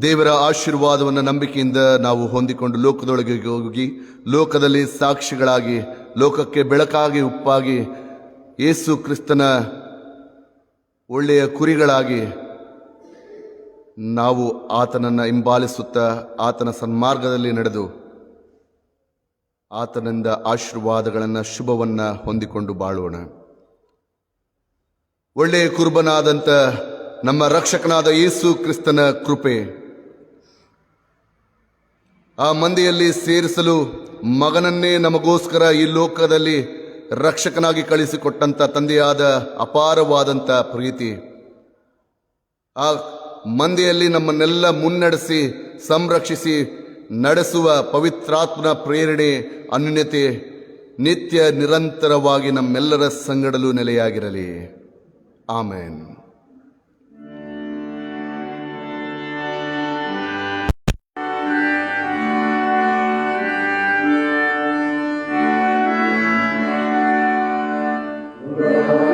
ದೇವರ ಆಶೀರ್ವಾದವನ್ನು ನಂಬಿಕೆಯಿಂದ ನಾವು ಹೊಂದಿಕೊಂಡು ಲೋಕದೊಳಗೆ ಹೋಗಿ ಲೋಕದಲ್ಲಿ ಸಾಕ್ಷಿಗಳಾಗಿ, ಲೋಕಕ್ಕೆ ಬೆಳಕಾಗಿ, ಉಪ್ಪಾಗಿ, ಯೇಸು ಕ್ರಿಸ್ತನ ಒಳ್ಳೆಯ ಕುರಿಗಳಾಗಿ ನಾವು ಆತನನ್ನು ಹಿಂಬಾಲಿಸುತ್ತಾ ಆತನ ಸನ್ಮಾರ್ಗದಲ್ಲಿ ನಡೆದು ಆತನಿಂದ ಆಶೀರ್ವಾದಗಳನ್ನು, ಶುಭವನ್ನು ಹೊಂದಿಕೊಂಡು ಬಾಳೋಣ. ಒಳ್ಳೆಯ ಕುರುಬನಾದಂಥ ನಮ್ಮ ರಕ್ಷಕನಾದ ಯೇಸು ಕ್ರಿಸ್ತನ ಕೃಪೆ, ಆ ಮಂದಿಯಲ್ಲಿ ಸೇರಿಸಲು ಮಗನನ್ನೇ ನಮಗೋಸ್ಕರ ಈ ಲೋಕದಲ್ಲಿ ರಕ್ಷಕನಾಗಿ ಕಳಿಸಿಕೊಟ್ಟಂಥ ತಂದೆಯಾದ ಅಪಾರವಾದಂಥ ಪ್ರೀತಿ, ಆ ಮಂದಿಯಲ್ಲಿ ನಮ್ಮನ್ನೆಲ್ಲ ಮುನ್ನಡೆಸಿ ಸಂರಕ್ಷಿಸಿ ನಡೆಸುವ ಪವಿತ್ರಾತ್ಮನ ಪ್ರೇರಣೆ, ಅನ್ಯೋನ್ಯತೆ ನಿತ್ಯ ನಿರಂತರವಾಗಿ ನಮ್ಮೆಲ್ಲರ ಸಂಗಡಲೂ ನೆಲೆಯಾಗಿರಲಿ. ಆಮೆನ್. Amen.